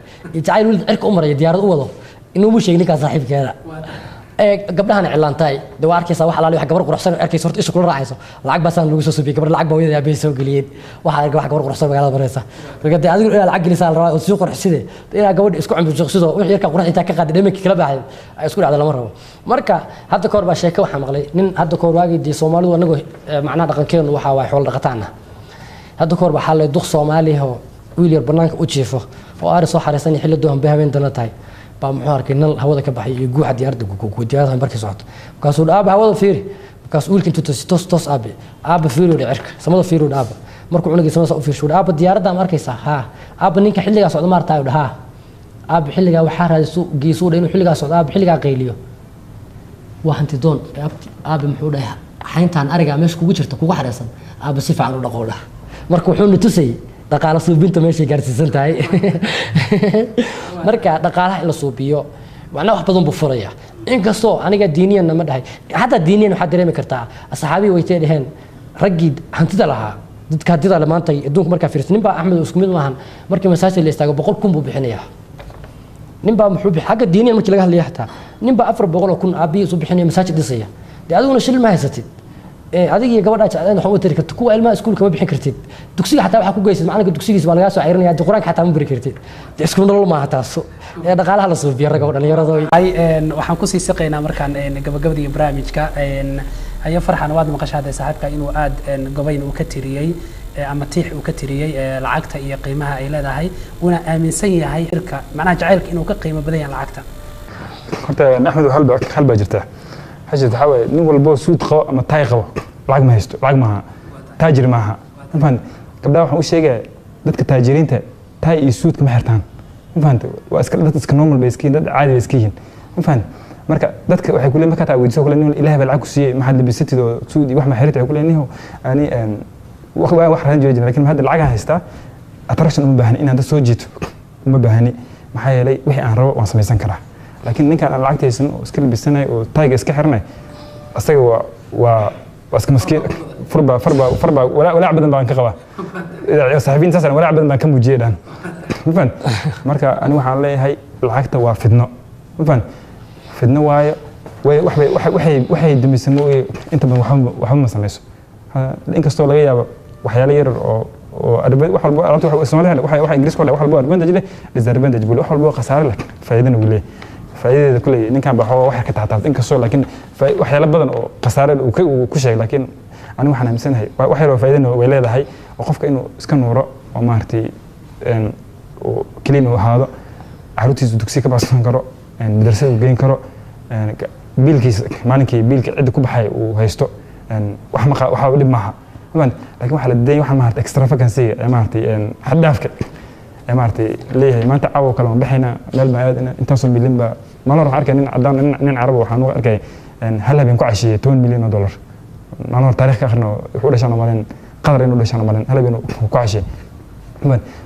تعال ويل عرك عمر يديار أوضه إنه مش يجيك صاحب كذا قبلها إعلان تاي دوار كيس واحد على واحد قبر قرصان أركي صورت إيش كل راعيسه العق بس أنا لوجس سبي قبر العق بويدا بيسوق جليد واحد قبر قرصان بقى بريسة بقد هذا العق اللي صار رأي وسوق رحسده إلى قبر إسكو عم بيجسده ويركب قرص إنت كقعد دمك كلا بعد إسكو على المرة مركا هذا كور بشيكة وحمغلي نين هذا كور واجد دي صومالي ونجو معناه دقن كين وحوا حول دقتنا هذا كور بحال دوخ Soomaali oo wiil yar banaanka u jiifo oo aar soo xareesan xilli doon baahabeen dana tahay baa muxuu arkay nal hawada ka baxay iyo guuxa diyaarada diyaarada markay socoto kaasoo dhaab hawada fiiri kaas wiilka intuu toos aabe fiiro dhicirka samada fiiro dhaab markuu cunugiisa samada u fiirsho dhaab diyaarada markaysa ha aabe ninka xilliga socdo maartay dhaha aabe xilliga waxa raadiso geeso inuu xilliga socdo aabe xilliga qayliyo waxanti doon aabe muxuu dhahay xayntaan ariga meesha kugu jirta kugu xareesan aabe si fiican u dhaqo dhaha marka wuxuu nutusay dhaqaale suubinta meesha gaarsiisan tahay marka dhaqaalaha la suubiyo macna wax badan buu furaya inkastoo aniga diiniyan ma dhahay hatta diiniyan waxa dareemi kartaa asxaabi way teedeen ragii hantida lahaa dadka hantida la maanta adduunka marka fiirsan ninba Axmed isku mid maahan markii masaajid la istaago 100,000 buu bixinaya ninba muxuu xagga diiniyan markii laga hadlayo hatta ninba 400,000 aabiyo soo bixinaya masaajid dhisaya de adiguna shil ma haysatid adiga iyo gabadha jeclaan waxa uu tiri karto kuwa ilmaha iskuulka ma bixin kartid dugsiga xataa waxa ku geysid macalinka dugsigiisa waa laga soo ceyrinaya quraanka xataa ma bari kartid iskuul nolol ma taas dhaqaalaha la soo biyo ragga dhalinyarada waxaan ku sii saqeynaa markaan gabagabadii barnaamijka ayaa farxan waad maqashaday saaxiibka inuu aad gobayn uu ka tiriyay ama tiix uu ka tiriyay lacagta iyo qiimaha ay leedahay una aaminsan yahay irka macnaha jacaylka inuu ka qiimo badan yahay lacagta horta axmed hal baa jirta حاجة حاول نقول بو سود قو أما تاي قو لعق ما هيستو لعق معها تاجر معها فهمت قبل ده وش شيء دتك تاجرين تاي يسود كم حرتان فهمت واسكال دتك سكنوم البيسكين ده عادي بيسكين فهمت مركا دتك waxay kulay marka taa weydiiso kulay inuu ilaahay bal siiyay ma hadda bisitido suudi wax ma xiriirta kulay inuu ani wax raan jooji laakiin hadda lacag haysta attraction uma baahni inaan soo jiito uma baahni maxaa yeelay wixii aan rabo waan samaysan karaa laakiin ninkaan aan lacagtaysan oo iska labisanayo oo tayga iska xirnay asaga waa iska maskiin farba walaac badan baan ka qabaa saaxiibiin saasan walaac badan baan ka muujiyay dhan mafan marka ani waxaan leeyahay lacagta waa fidno mafan fidno waayo waxay dumisamo inta badan waxba ma samayso inkastoo laga yaabo waxyaalo yar oo wax walba alabta Soomaaliya waxa Ingiriis ku leeyahay wax walba advantage leh disadvantage buu wax walba khasaare leh faa'iidana uu leeyahay faa'iidada kulay ninkan baa wax ka taataabtay inkastoo laakiin waxyaalo badan oo khasaare uu ku sheegay laakiin ani waxaan aaminsanahay wax yar oo faa'iidana way leedahay oo qofka inuu iska nuuro oo maartay oo kaliin uu ahaado caruurtiisa dugsiga ka baxsan karo madrasada uu geyn karo biilkiisa maalinkii biilka cid ku baxay uu haysto waxa dhib maaha laakiin waxa la deeyay waxa maartay extravagance ee maartay xad dhaafka ee maartay leeyahay maanta caawa kale ma baxayna meel ma aad inta soo milyan ba maalin waxaan arkay nin cadaan nin carab waxaan arkay hal habeen ku cashiyay $10 milyan maalin taariikhka akhrino wuxuu dhashay maalin qadar inuu dhashay maalin hal habeen ku cashiyay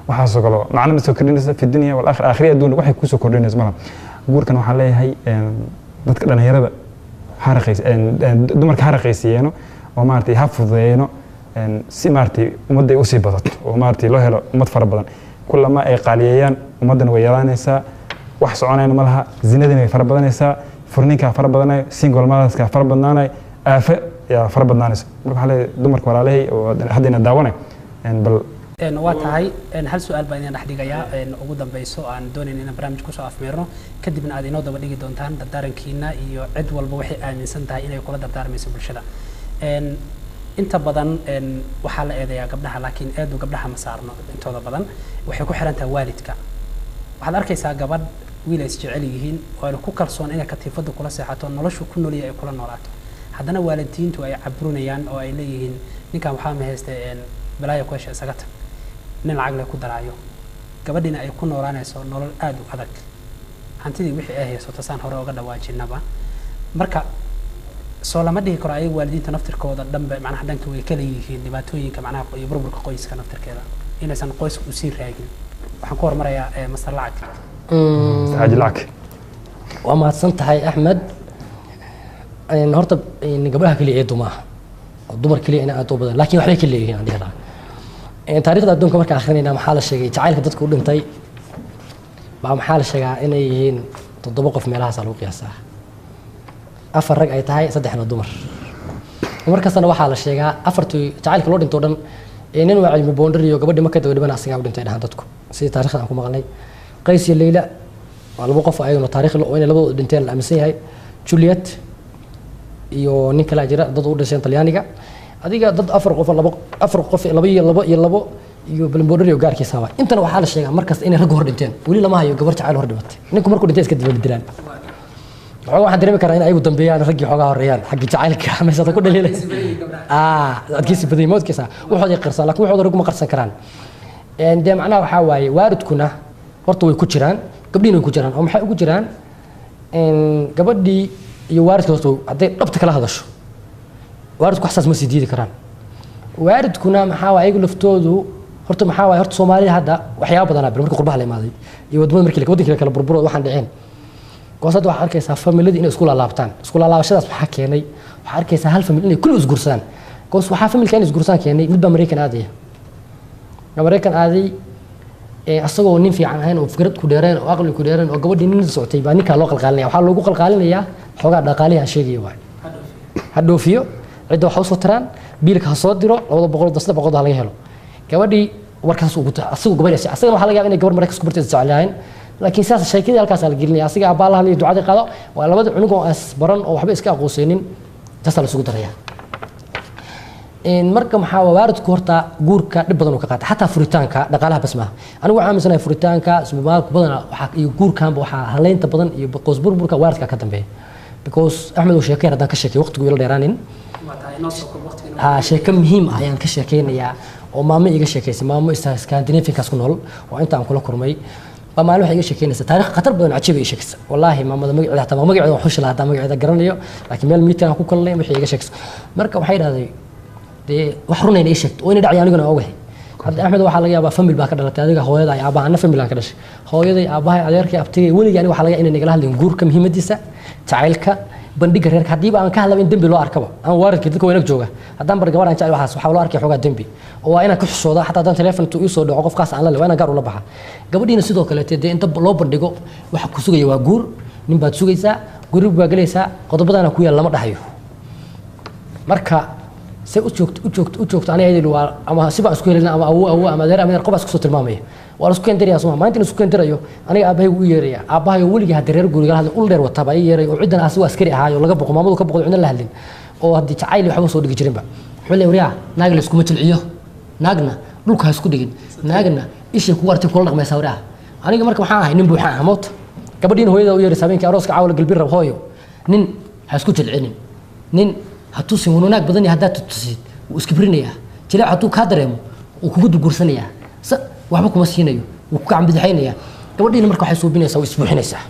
waxa soo galo macna ma soo kordhinaysa fi dunya wal aakhirah adduun waxay ku soo kordhinaysa malaha guurkan waxaan leeyahay dadka dhalinyarada dumarka haraqaysiyeeno oo maartay ha fududeeyno si maartay ummadda ay u sii badato oo maartay loo helo ummad fara badan kullama ay qaaliyayaan ummadana way yaraanaysaa wax soconayna ma laha zinadina way fara badanaysaa furninka fara badanayo single motherska fara badnaanay aafa yaa fara badnaanaysa marka waxaa leeyahay dumarka walaalahay oo haddayna daawanay bal waa tahay hal su'aal baan idin dhex dhigayaa ugu dambayso aan doonayn inaan barnaamij ku soo afmeerno kadibna aad inoo daba dhigi doontaan dardaarankiina iyo cid walba waxay aaminsan tahay inay kula dardaarmayso bulshada inta badan waxaa la eedayaa gabdhaha laakiin eedu gabdhaha ma saarno intooda badan waxay ku xiran tahay waalidka waxaad arkaysaa gabadh wiil ay isjecel yihiin oo ay ku kalsoon inay katiifada kula seexato noloshu ku nool yahay ay kula noolaato haddana waalidiintu ay cabruunayaan oo ay leeyihiin ninkan waxaa ma haystay balaayo ku hesha isaga tag nin lacag leh ku daraayo gabadhina ay ku noolaanayso nolol aad u adag hantidii wixii ay hayso tasaan hore uga dhawaajinaba marka soo lama dhihi karo ay waalidiinta naftirkooda dhanba macnaha dhanka way kala yihiin dhibaatooyinka macnaha iyo burburka qoyska naftirkeeda inaysan qoysku u sii raagin waxaan ku hormarayaa masar lacag haji lacag waa mahadsan tahay axmed horta gabdhaha kaliya eedu maaha oo dumar kaliya ina aad u badan laakiin waxbay ka leeyihiin aan dhihi lahaa taariikhda adduunka markaan akhrinayna maxaa la sheegay jacaylka dadka u dhintay baa maxaa la sheegaa inay yihiin 7 qof meelahaas lagu qiyaasaa 4 rag ay tahay 3 dumar markaasna waxaa la sheegaa 4 jacaylka loo dhinto dhan nin waa cilmi boundary iyo gabadhi markay dawladda asaga u dhintay dhahan dadku si taariikhda aan ku maqlay qays iyo leila waa 2 qof ayaguna taariikh oo inay labadu dhinteen la aaminsan yahay juliet iyo nin kale jira dad u dhashay Talyaaniga adiga dad 4 qof 4 qof 2 iyo balboodari oo gaarkiisa waa intana waxaa la sheegaa markaas inay rag hor dhinteen wali lama hayo gabar jacayl hor dhimatay ninku markuu dhintay iska dibal dilaan waxaan dareemi karaa in ay ugu dambeeyaan raggii xogaa horeeyaan xagga jacaylka meesha ku dhaliilay adkiisi baday moodkiisa wuxuu ay qarsan laakiin wuxuu rag ma qarsan karaan de macnaha waxa waaye waalidkuna horta way ku jiraan gabdhiina way ku jiraan oo maxay ugu jiraan gabadhii iyo waalidka horta haday dhabta kala hadasho waalidku xasaas ma sii diidi karaan waalidkuna maxaa waaye iyagu laftoodu horta maxaa waaye horta Soomaaliya hadda waxyaabo badan ah markii qurbaha la imaaday iyo wadamada markii waddanka kala burburo waxaan dhicin qoysad waxa arkaysaa familada inay isku laabtaan isku laabashadaas waxa keenay waxa arkaysaa hal family inay kullu isguursadaan qoys waxa familka inay isguursadaan keenay midba Mareykan aaday asagoo nin fiican ahayn oo fikrad ku dheereen oo aqli ku dheereen oo gabadhii nin socotay baa ninka loo qalqaalinaya waxa loogu qalqaalinaya xogaa dhaqaaliha sheegay waay hadhoofiyo cidda waxa u soo tiraan biilka ha soo diro 200 300 laga helo gabadhii warkaas ugu taa asagu gabadhiisa asaga waxa laga yaabaa inay gabar markaa isku bartay jeclaan laakiin saas sheekadii halkaas la gelinaya asiga abaalaha iyo ducada qaado waa labada cunug oo as baran oo waxba iska aqoonsanin taas la isugu daraya marka maxaa waaridku horta guurka dhib badan uu ka qaatay xataa furitaanka dhaqaalaha bas maaha anigu waxaan aaminsanahay furitaanka suubaadku badan waxa iyo guurkaanba waxa haleynta badan iyo qoys burburka waaridka ka dambeeya because Axmed uu sheekay hadan ka sheekay waqtigu ila dheeraanin sheeko muhiim ah ayaan ka sheekeynayaa oo maamo iga sheekaysay maamo Scandinavian-kaas ku nool oo inta aan kula kulmay maamo waxay iga sheekeynaysaa taariikh khatar badan oo cajiib ay sheekaysay wallahi maamada magaceeda wax xush lahaa magaceeda garanayo laakiin meel meeting aan ku kulnay waxay iga sheekaysay marka waxay dhahday wax runayna ii sheegto oo inay dhacay aniguna ogahay hadda Axmed waxa laga yaabaa family baa ka dhalatay adiga hooyada ay aabaha family aan ka dhashay hooyaday aabaha adeerkay abtigay waliga aniga waxa laga inay nagala hadleen guurka muhiimadiisa jacaylka bandhiga reerka hadii aan ka hadlay in dambi loo arkaba aan waaridkii dadka wanaag jooga hadaan bar gabar aan jecel waxaas waxa loo arkay xogaa dambi oo waa inaan ka xishooda xataa hadaan telefoon tuu soo dhaco qofkaas aan la leeyahay inaan gaar u la baxa gabadhiina sidoo kale teedee inta loo bandhigo waxa ku sugaya waa guur nin baad sugaysaa guri baa galaysaa qodobadana ku yaal lama dhahayo marka say u joogto aniga ayadii waa ama siba isku helina ama awo ama deer ama qof isku soo tilmaamay waa isku keendiraya Soomaa maanta isku keendirayo aniga aabahay uu yeeraya aabahay waliga had reer guriga hadal ul dheer wata bay yeeray oo ciidan asu askari ahaayo laga boqo maamadu ka boqo cunna la hadlin oo hadii jacayl waxba soo dhigi jirinba wuxuu leeyahay naag la isku majilciyo naagna dhulka isku dhigin naagna isha ku wartay kula dhaqmaysa waraha aniga marka waxaan ahay nin buuxa amood gabadhiina hooyada u yeeray sabeenkii arooska caawla galbi rab hooyo nin ha isku jilcinin nin hatuusin wanaag badan yahay hadaa tusid uu iskibrinaya jilaa hatuu ka dareemo uu kugu dulgursanaya waxba kuma siinayo uu ku gacan bidixaynaya gabadhiina marka waxay suubinaysaa way isbuuxinaysaa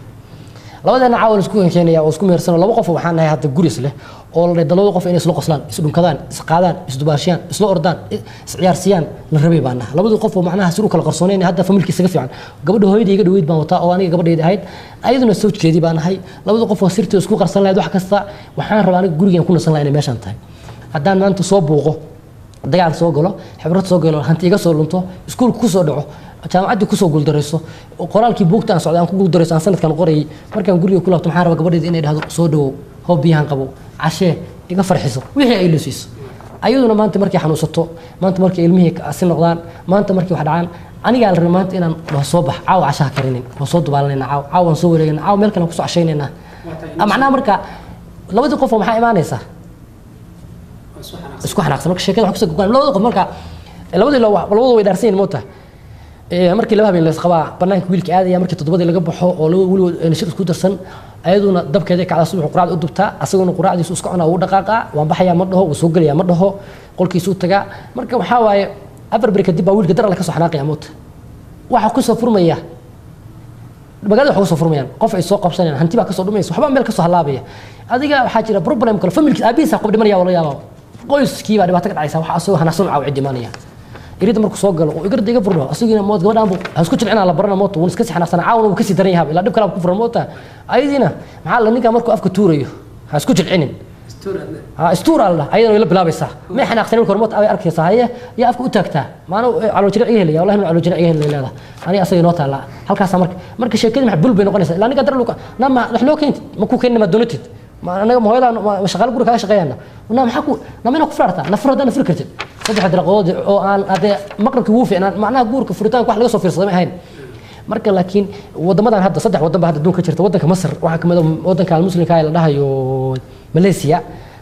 labadana caawil isku keenaya oo isku meersano laba qof waxaan nahay hadda guris leh oo la dalado qof inay isla qoslaan is dhunkadaan is qaadaan is dubaashiyaan isla ordaan is ciyaarsiyaan la rabay baana labadu qof oo macnaha si uu kala qarsooneen hadda familkiisa ka fiican gabadha hooyadii iga dhaweyd baan wataa oo aniga gabadheeda ahayd ayaduna sawjkeedii baan ahay labadu qof oo sirtii isku qarsan lahayd wax kasta waxaan rabaa aniga gurigan ku nasan lahayn meeshan tahay haddaan maanta soo buuqo dagaal soo galo khibrad soo galo hanti iga soo lunto iskuulka ku soo dhaco jaamacadii ku soo guuldareyso qoraalkii buugta aan socdaan ku guuldareyso aan sanadkan qoray markaan guriga ku laabto maxaan rabaa gabadheeda inay dhahdo soo dhawo hoobiyahan qabo cashee iga farxiso wixii ay leesiiso ayaduna maanta markay xanuusato maanta markay ilmihii asi noqdaan maanta markay wax dhacaan aniga la rabaa maanta inaan soo bax caaw cashaa karinin oo soo dubaalanayna caaw aan soo wareegayna caaw meel kale ku soo cashaynayna macnaha marka labadii qof maxaa imaanaysaa isku xanaaqsan marka sheekada waxa ku soo go'an labada qof marka labadu way dhaarsan yihiin moota markii laba habeen la isqabaa banaanka wiilka aadaya markii todobadii laga baxo oo laba wiil shir isku darsan ayaduna dabkeeda kacda subax quraacda u dubtaa asaguna quraacdiisu iska cunaa uu dhaqaaqa waan baxaya ma dhaho uu soo galaya ma dhaho qolkiisu taga marka waxa waaye afar bari kadib baa wiilka dar la ka soo xanaaqaya moota waxa ku soo furmaya magaalada waxa ku soo furmayaan qof ay soo qabsanayaan hanti baa ka soo dhumaysa waxba meel ka soo halaabaya adiga waxa jira problem kale familkiisa aabiisa qof dhimanaya wala yaabo qoyskii baa dhibaato ka dhacaysa waxa asoo hanaaqsan caaw cidimaanaya irida markuu soo galo oo igarda iga furno asagina mood gabadhan buu isku jilcina la barana mood uu iska xanaaqsan caawna uu ka sii daran yahay ila dib kale ku furan moota ayadina maxaa la ninka markuu afka tuurayo ha isku jilcinin istuur Allah ayadana la bilaabaysa ma xanaaqsan markuu mood ay arkaysa haye ya afka u taagtaa maana calo jilciga helaya wallahi calo jilciga helaya ani asaga noo taala halkaas marka sheekadii maxbul bay noqonaysaa ilaa ninka dar luka nama wax loo keentid ma ku keenna ma doonatid ma anaga mooyada shaqaal guriga ka shaqeeyana wana maxaa ku namina ku furarta nafrada nafir kartid saddex daraqood oo aan ade maqrabki wuu fiicnaan macnaha guurka furitaanka wax laga soo fiirsaday ma ahayn marka laakiin wadamadan hadda saddex wadan baa hadda duunka jirta wadanka Masar waxa kamid ah wadanka muslimka ay la dhahayo Malaysia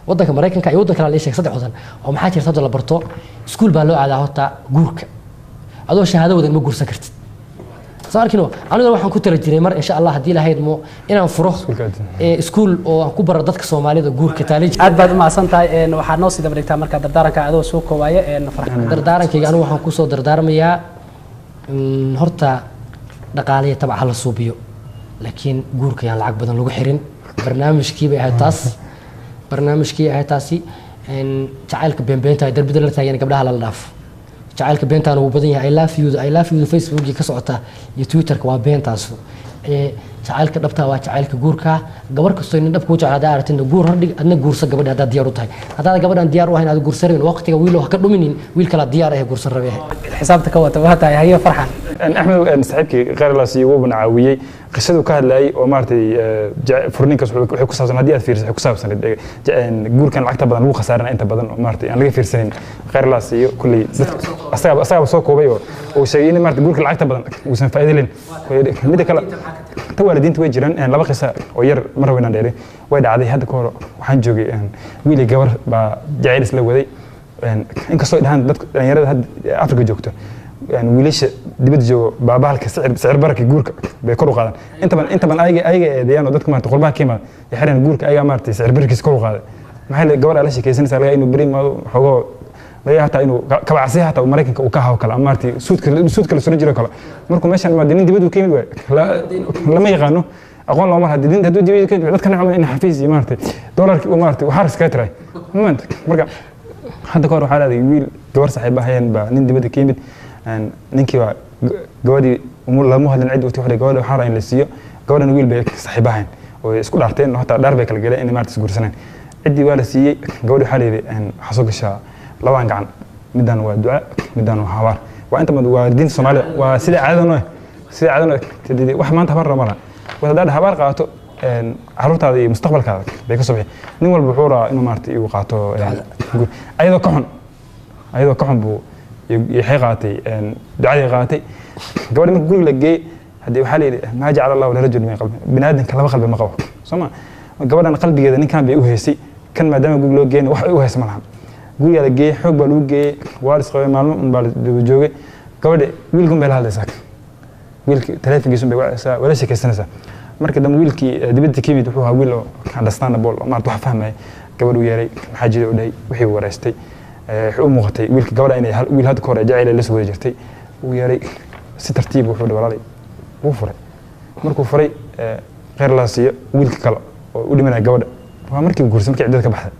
wadanka Mareykanka iyo wadanka la sheegay saddex wadan oo maxaa jirta hadda la barto iskuul baa loo aadaa horta guurka adoo shahaado wadan ma guursan kartid saarkino aniga waxaan ku tala jiray mar insha Allah hadii la haydmo inaan furo iskuul oo aan ku baro dadka Soomaalida guurka taaliij aad baad u maasan tahay waxaad noo sii daba dhigtaa marka dardaaranka adoo soo koobaya farxad dardaarankayga anigu waxaan ku soo dardaarmayaa horta dhaqaaliye tabac la suubiyo laakiin guurka yaan lacag badan lagu xirin barnaamijkii bay ahayd taasi jacaylka beenbeenta darbida la taagan gabdhaha la dhaafo jacaylka beentaan uu badan yahay I love you Facebook ka socota iyo Twitter ka waa beentaas jacaylka dhabta waa jacaylka guurka gabar kastoo in dhabku jeclaada aragtida guur hordhig adna guursa gabadha hadda diyaar u tahay hadda gabadhan diyaar u ahayn aad guursareyn waqtiga wiil wax ka dhuminin wiil kala diyaar ah guursan rabay xisaabta ka wata waa tahay hayo farxan axmed saaxiibkii qeyrlaas iyo wuu nacaawiyey qisadu ka hadlayay oo maartay furninkaas wuxuu ku saabsan haddii aad fiiriso ku saabsan guurkan lacagta badan lagu khasaarana inta badan oo maartay aan laga fiirsanin qeyrlaas iyo kulli asaga soo koobay oo sheegay in maartay guurka lacagta badan uusan faa'iido leh mid kale ta waalidiinta way jiraan laba qisa oo yar mar weynaan dheeray way dhacday hadda ka hor waxaan joogay wiil iyo gabar baa jacayl isla waday inkastoo dhahaan dadka dhalinyarada hadda Afrika joogto wiilasha dibadda joogo baabahalka sicir bararka guurka bay kor u qaadaan inta badan ayaga eedeeyaan oo dadka maartay qurbaha ka yimaada yaxreen guurka ayaga maartay sicir bararkiisa kor u qaaday maxay la gabar la sheekaysanaysaa laga inuu bari maado xogo laga hataa inuu kabacsi hataa Mareykanka uu ka hawo kala maartay suudka la soo jiro kala markuu meeshan maadinin dibadda ka yimid way lama yaqaano aqoon loo mar hadii haduu dibadda ka dadka nacam in xafiis iyo maartay dollarkii uu maartay waxa iska tiray marka hadda ka hor waxaa dhacday wiil gabar saaxiib ahayeen baa nin dibadda ka yimid ninkii waa gabadhii lama hadlin cid wati waxay gabadha waxaan la siiyo gabadhan wiil bay saaxiib ahayn oo isku dhaarteen hataa dhaar bay kala galeen in maartay isguursaneen cidii waa la siiyay gabadhi waxaa leeyahay waxa soo gashaa labaan gacan midaan waa duca midaan waa hawaar waa inta mad waa diinta Soomaaliya waa sida caadano wax maanta habar ramana wada habar qaato carruurtaada iyo mustaqbalkaada bay ka soo bixi nin walba wuxuu rabaa inuu maartay uu qaato ayadoo ka xun buu yaxay qaatay ducadii qaatay gabadha markuu guriga la geeyay hadii waxa la yiri ma jacala Allah rajul min qalbi binaadinka laba qalbi ma qabo Soomaa gabadhan qalbigeeda ninkan bay u heysay kan maadaama guriga loo geeyay wax ay u heysay malaha guriga la geeyay xoog baa lagu geeyay waa isqabay maalmo baa la joogay gabadha wiilkan bay la hadlaysaa wiilkii telefonkiisu bay wacaysaa wala sheekaysanaysaa marka dam wiilkii dibadda ka yimid wuxuu ahaa wiil oo understandable oo maartay wax fahmay gabadhu yeeray maxaa jira u dhahay wixii wareystay wuxuu muuqatay wiilka gabadha inay wiil had ka hor jacayl la soo jirtay uu yeeray si tartiib wuxuu dhawaalay wuu furay markuu furay qeyrlaas iyo wiilka kale oo u dhimanay gabadha waa markii uu guursan markii cidda ka baxday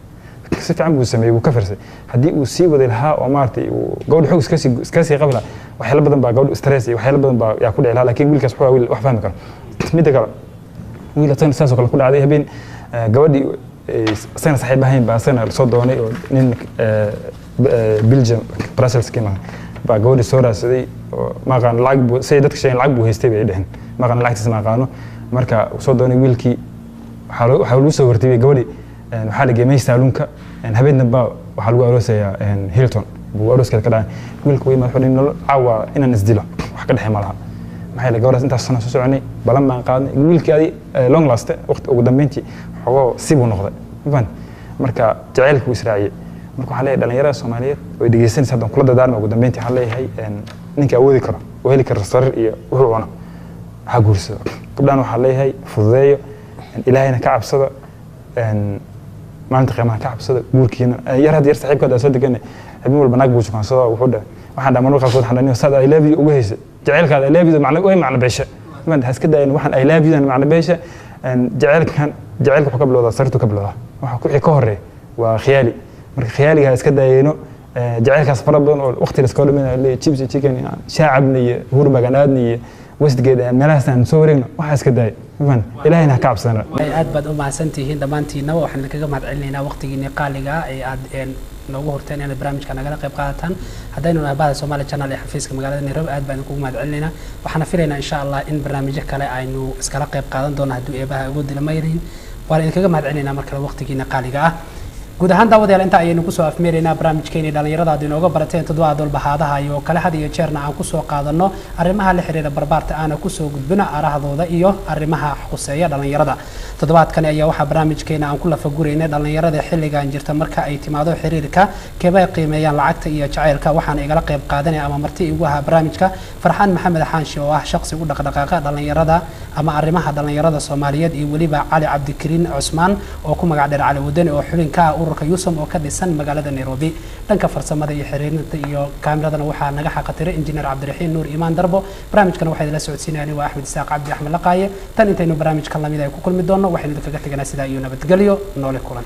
si fiican buu sameeyay wuu ka firsay haddii uu sii waday lahaa oo maartay uu gabadha xoog iska sii qabla waxyaalo badan baa gabadha stress iyo waxyaalo badan baa yaa ku dhacay laakiin wiilkaas wuxuu wiil wax fahmi karo mid kale wiil tan saas oo kale ku dhacday habeen gabadhii sana saaxiib ahayn baa sana soo doonay oo nin Belgium Brussels kima baa gabadhi soo raadsaday oo ma qaan lacag buu say dadka sheegay lacag buu haystay bay dhahan ma qaan lacagtiisa ma qaano marka soo doonay wiilkii waxa uu soo wartay gabadhi waxa la geemay saalunka habeen damba waxa lagu aroosayaa Hilton buu arooska ka dhacay wiilku way ma xulin caawa inaan isdilo wax ka dhaxay malaha maxay la gabadhaas intaas sano soo soconay balan baan qaadnay wiilkii long last waqti ugu dambeyntii xogo si buu noqday faan marka jacaylku israaciye marka waxa leeyahay dhalinyarada Soomaaliyeed oo dhageysanaysa hadan kula dadaarmo ugu dambeyntii waxa leeyahay ninka awoodi karo oo heli karo sarir iyo wuxuu cuno ha guursado gabdhan waxa leeyahay fududeeyo ilaahayna ka cabsado maanta qiimaha ka cabsado guurkiina yar saaxiibkooda soo degan habeen walba naag buu soo wuxuu dhahay waxaan dhamaan qaar kood xanaaniyo sad I love you ugu heysay jacaylkaada I love you macna beesha man haska daayeen waxaan I love you macna beesha jacaylka wuxuu ka bilowdaa sartu ka bilowdaa waxa ku ka horeey waa khiyaali marka khiyaaliga iska daayeeno jacaylkaas fara badan oo waqti la iska dhuminayo le chips chicken shaacabna iyo hurmaganaadna iyo westgate meelahaas aan soo wareegno waxa iska daay man ilaahayna ka cabsana aad baad u mahadsantihiin dhamaantiina waxaan kaga mahadcelinaynaa waqtigiina qaaliga ee aad noogu horteen in barnaamijka nagala qayb qaataan hadaynu nahay Soomaali channel ee xafiiska magaalada Nairobi aad baan ugu mahadcelinaynaa waxaan filaynaa insha Allah in barnaamijyo kale aynu iskala qayb qaadan doono haddii eebaha ugu dilmayrin waan idinkaga mahadcelinaynaa markale waqtigiina qaaliga ah guud ahaan daawadayaal inta ayaynu ku soo afmeeraynaa barnaamijkeena dhalinyarada aad inooga barateen toddobaad walbahaadaha iyo kala had iyo jeerna aan ku soo qaadano arrimaha la xiriira barbaarta aan ku soo gudbina arahadooda iyo arrimaha xuseeya dhalinyarada toddobaadkan ayaa waxa barnaamijkeena aan ku lafa gureynay dhalinyarada xilligan jirta marka ay timaado xiriirka keebay qiimeeyaan lacagta iyo jacaylka waxaan igala qayb qaadanay ama marti igu ahaa barnaamijka Farxaan Maxamed Xaanshi oo ah shakhsi u dhaqdhaqaaqa dhalinyarada ama arrimaha dhalinyarada Soomaaliyeed iyo waliba Cali Cabdikariin Cusmaan oo ku magac dheer Cali Wadani oo xubinka ururka Yusum oo ka dhisan magaalada Nairobi dhanka farsamada iyo xiriirinta iyo kaamirada waxa naga xaqatiray injineer Cabdiraxiin Nuur Imaan Darbo barnaamijkan waxa idin la socodsiinayay waa Axmed Isaaq Cabdi Axmed Laqaaye tan intaynu barnaamijkan lamid ay ku kulmi doono waxaynu kaga tagnaa sida iyo nabadgelyo noole kulan